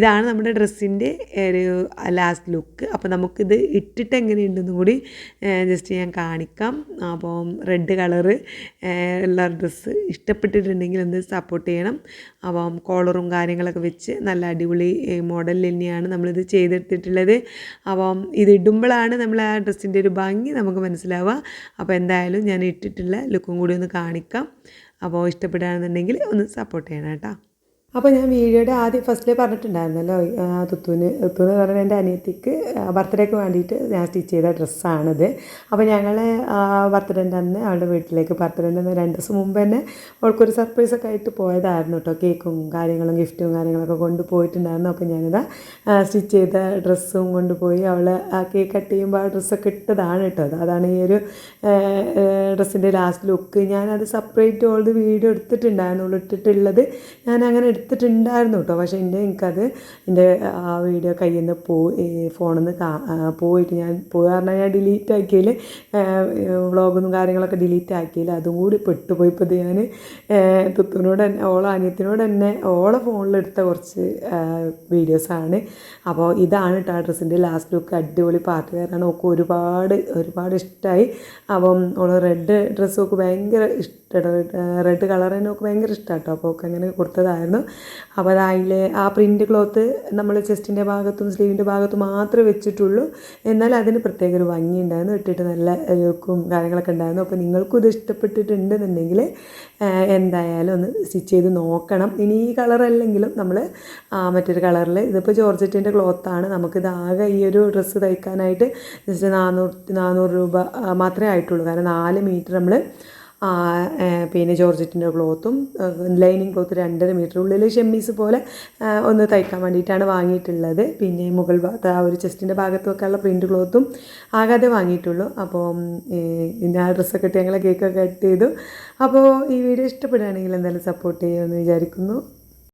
ഇതാണ് നമ്മുടെ ഡ്രസ്സിൻ്റെ ഒരു ലാസ്റ്റ് ലുക്ക്. അപ്പോൾ നമുക്കിത് ഇട്ടിട്ട് എങ്ങനെയുണ്ടെന്നും കൂടി ജസ്റ്റ് ഞാൻ കാണിക്കാം. അപ്പോൾ റെഡ് കളറ് ഉള്ള ഡ്രസ്സ് ഇഷ്ടപ്പെട്ടിട്ടുണ്ടെങ്കിൽ ഒന്ന് സപ്പോർട്ട് ചെയ്യണം. അപ്പം കോളറും കാര്യങ്ങളൊക്കെ വെച്ച് നല്ല അടിപൊളി മോഡലിൽ തന്നെയാണ് നമ്മളിത് ചെയ്തെടുത്തിട്ടുള്ളത്. അപ്പം ഇതിടുമ്പോഴാണ് നമ്മൾ ആ ഡ്രസ്സിൻ്റെ ഒരു ഭംഗി നമുക്ക് മനസ്സിലാവുക. അപ്പോൾ എന്തായാലും ഞാൻ ഇട്ടിട്ടുള്ള ലുക്കും കൂടി ഒന്ന് കാണിക്കാം. അപ്പോൾ ഇഷ്ടപ്പെടുകയാണെന്നുണ്ടെങ്കിൽ ഒന്ന് സപ്പോർട്ട് ചെയ്യണം കേട്ടോ. അപ്പോൾ ഞാൻ വീഡിയോയുടെ ആദ്യം ഫസ്റ്റിൽ പറഞ്ഞിട്ടുണ്ടായിരുന്നല്ലോ, തുത്തുന്ന് പറഞ്ഞാൽ എൻ്റെ അനിയത്തിക്ക് ബർത്ത്ഡേക്ക് വേണ്ടിയിട്ട് ഞാൻ സ്റ്റിച്ച് ചെയ്ത ഡ്രസ്സാണിത്. അപ്പോൾ ഞങ്ങൾ ബർത്ത്ഡേൻ്റെ അന്ന് അവളുടെ വീട്ടിലേക്ക് ബർത്ത്ഡേൻ്റെ അന്ന് 2 ദിവസം മുമ്പ് തന്നെ അവൾക്കൊരു സർപ്രൈസൊക്കെ ആയിട്ട് പോയതായിരുന്നു കേട്ടോ. കേക്കും കാര്യങ്ങളും ഗിഫ്റ്റും കാര്യങ്ങളൊക്കെ കൊണ്ടുപോയിട്ടുണ്ടായിരുന്നു. അപ്പോൾ ഞാനിത് സ്റ്റിച്ച് ചെയ്ത ഡ്രസ്സും കൊണ്ടുപോയി അവൾ ആ കേക്ക് കട്ട് ചെയ്യുമ്പോൾ ആ ഡ്രസ്സൊക്കെ ഇട്ടതാണ് കേട്ടോ. അതാണ് ഈ ഒരു ഡ്രസ്സിൻ്റെ ലാസ്റ്റ് ലുക്ക്. ഞാനത് സെപ്പറേറ്റ് ഓൾത് വീഡിയോ എടുത്തിട്ടുണ്ടായിരുന്നു. ഇട്ടിട്ടുള്ളത് ഞാൻ അങ്ങനെ എടുത്തിട്ടുണ്ടായിരുന്നു കേട്ടോ. പക്ഷേ എനിക്കത് എൻ്റെ ആ വീഡിയോ കയ്യിൽ നിന്ന് ഫോണിൽ നിന്ന് പോയിട്ട് ഞാൻ പറഞ്ഞാൽ ഞാൻ ഡിലീറ്റ് ആക്കിയതിൽ വ്ളോഗൊന്നും കാര്യങ്ങളൊക്കെ ഡിലീറ്റ് ആക്കിയതിൽ അതും കൂടി പെട്ടുപോയി. ഇപ്പോൾ ഇത് ഞാൻ തുത്തുനോട് തന്നെ അനിയത്തിനോട് തന്നെ ഫോണിലെടുത്ത കുറച്ച് വീഡിയോസാണ്. അപ്പോൾ ഇതാണ് കേട്ടോ ആ ഡ്രസ്സിൻ്റെ ലാസ്റ്റ് ലുക്ക്. അടിപൊളി പാർട്ടി വെയറാണ്. ഒക്കെ ഒരുപാട് ഇഷ്ടമായി. അപ്പം റെഡ് ഡ്രസ്സൊക്കെ ഭയങ്കര ഇഷ്ടം, റെഡ് കളർ തന്നെ ഒക്കെ ഭയങ്കര ഇഷ്ടമാണ് കേട്ടോ. അപ്പോൾ ഒക്കെ അങ്ങനെ കൊടുത്തതായിരുന്നു. അപ്പോൾ അതിലെ ആ പ്രിൻ്റ് ക്ലോത്ത് നമ്മൾ ചെസ്റ്റിൻ്റെ ഭാഗത്തും സ്ലീവിൻ്റെ ഭാഗത്തും മാത്രമേ വെച്ചിട്ടുള്ളൂ. എന്നാൽ അതിന് പ്രത്യേക ഒരു ഭംഗി ഉണ്ടായിരുന്നു. ഇട്ടിട്ട് നല്ല ലുക്കും കാര്യങ്ങളൊക്കെ ഉണ്ടായിരുന്നു. അപ്പോൾ നിങ്ങൾക്കും ഇത് ഇഷ്ടപ്പെട്ടിട്ടുണ്ടെന്നുണ്ടെങ്കിൽ എന്തായാലും ഒന്ന് സ്റ്റിച്ച് ചെയ്ത് നോക്കണം. ഇനി ഈ കളറല്ലെങ്കിലും നമ്മൾ മറ്റൊരു കളറിൽ, ഇതിപ്പോൾ ജോർജറ്റിൻ്റെ ക്ലോത്താണ്. നമുക്കിത് ആകെ ഈ ഒരു ഡ്രസ്സ് തയ്ക്കാനായിട്ട് ജസ്റ്റ് 400 രൂപ മാത്രമേ ആയിട്ടുള്ളൂ. കാരണം 4 മീറ്റർ നമ്മൾ പിന്നെ ജോർജറ്റിൻ്റെ ക്ലോത്തും ലൈനിങ് ക്ലോത്ത് 2.5 മീറ്റർ ഉള്ളിൽ ഷെമ്മീസ് പോലെ ഒന്ന് തയ്ക്കാൻ വേണ്ടിയിട്ടാണ് വാങ്ങിയിട്ടുള്ളത്. പിന്നെ മുകൾ ഭാഗത്ത് ആ ഒരു ചെസ്റ്റിൻ്റെ ഭാഗത്തൊക്കെ ഉള്ള പ്രിൻ്റ് ക്ലോത്തും ആകാതെ വാങ്ങിയിട്ടുള്ളൂ. അപ്പോൾ പിന്നെ ആ ഡ്രസ്സൊക്കെ ഇട്ട് ഞങ്ങൾ കേക്കൊക്കെ കട്ട് ചെയ്തു. അപ്പോൾ ഈ വീഡിയോ ഇഷ്ടപ്പെടുകയാണെങ്കിൽ എന്തായാലും സപ്പോർട്ട് ചെയ്യുമെന്ന് വിചാരിക്കുന്നു.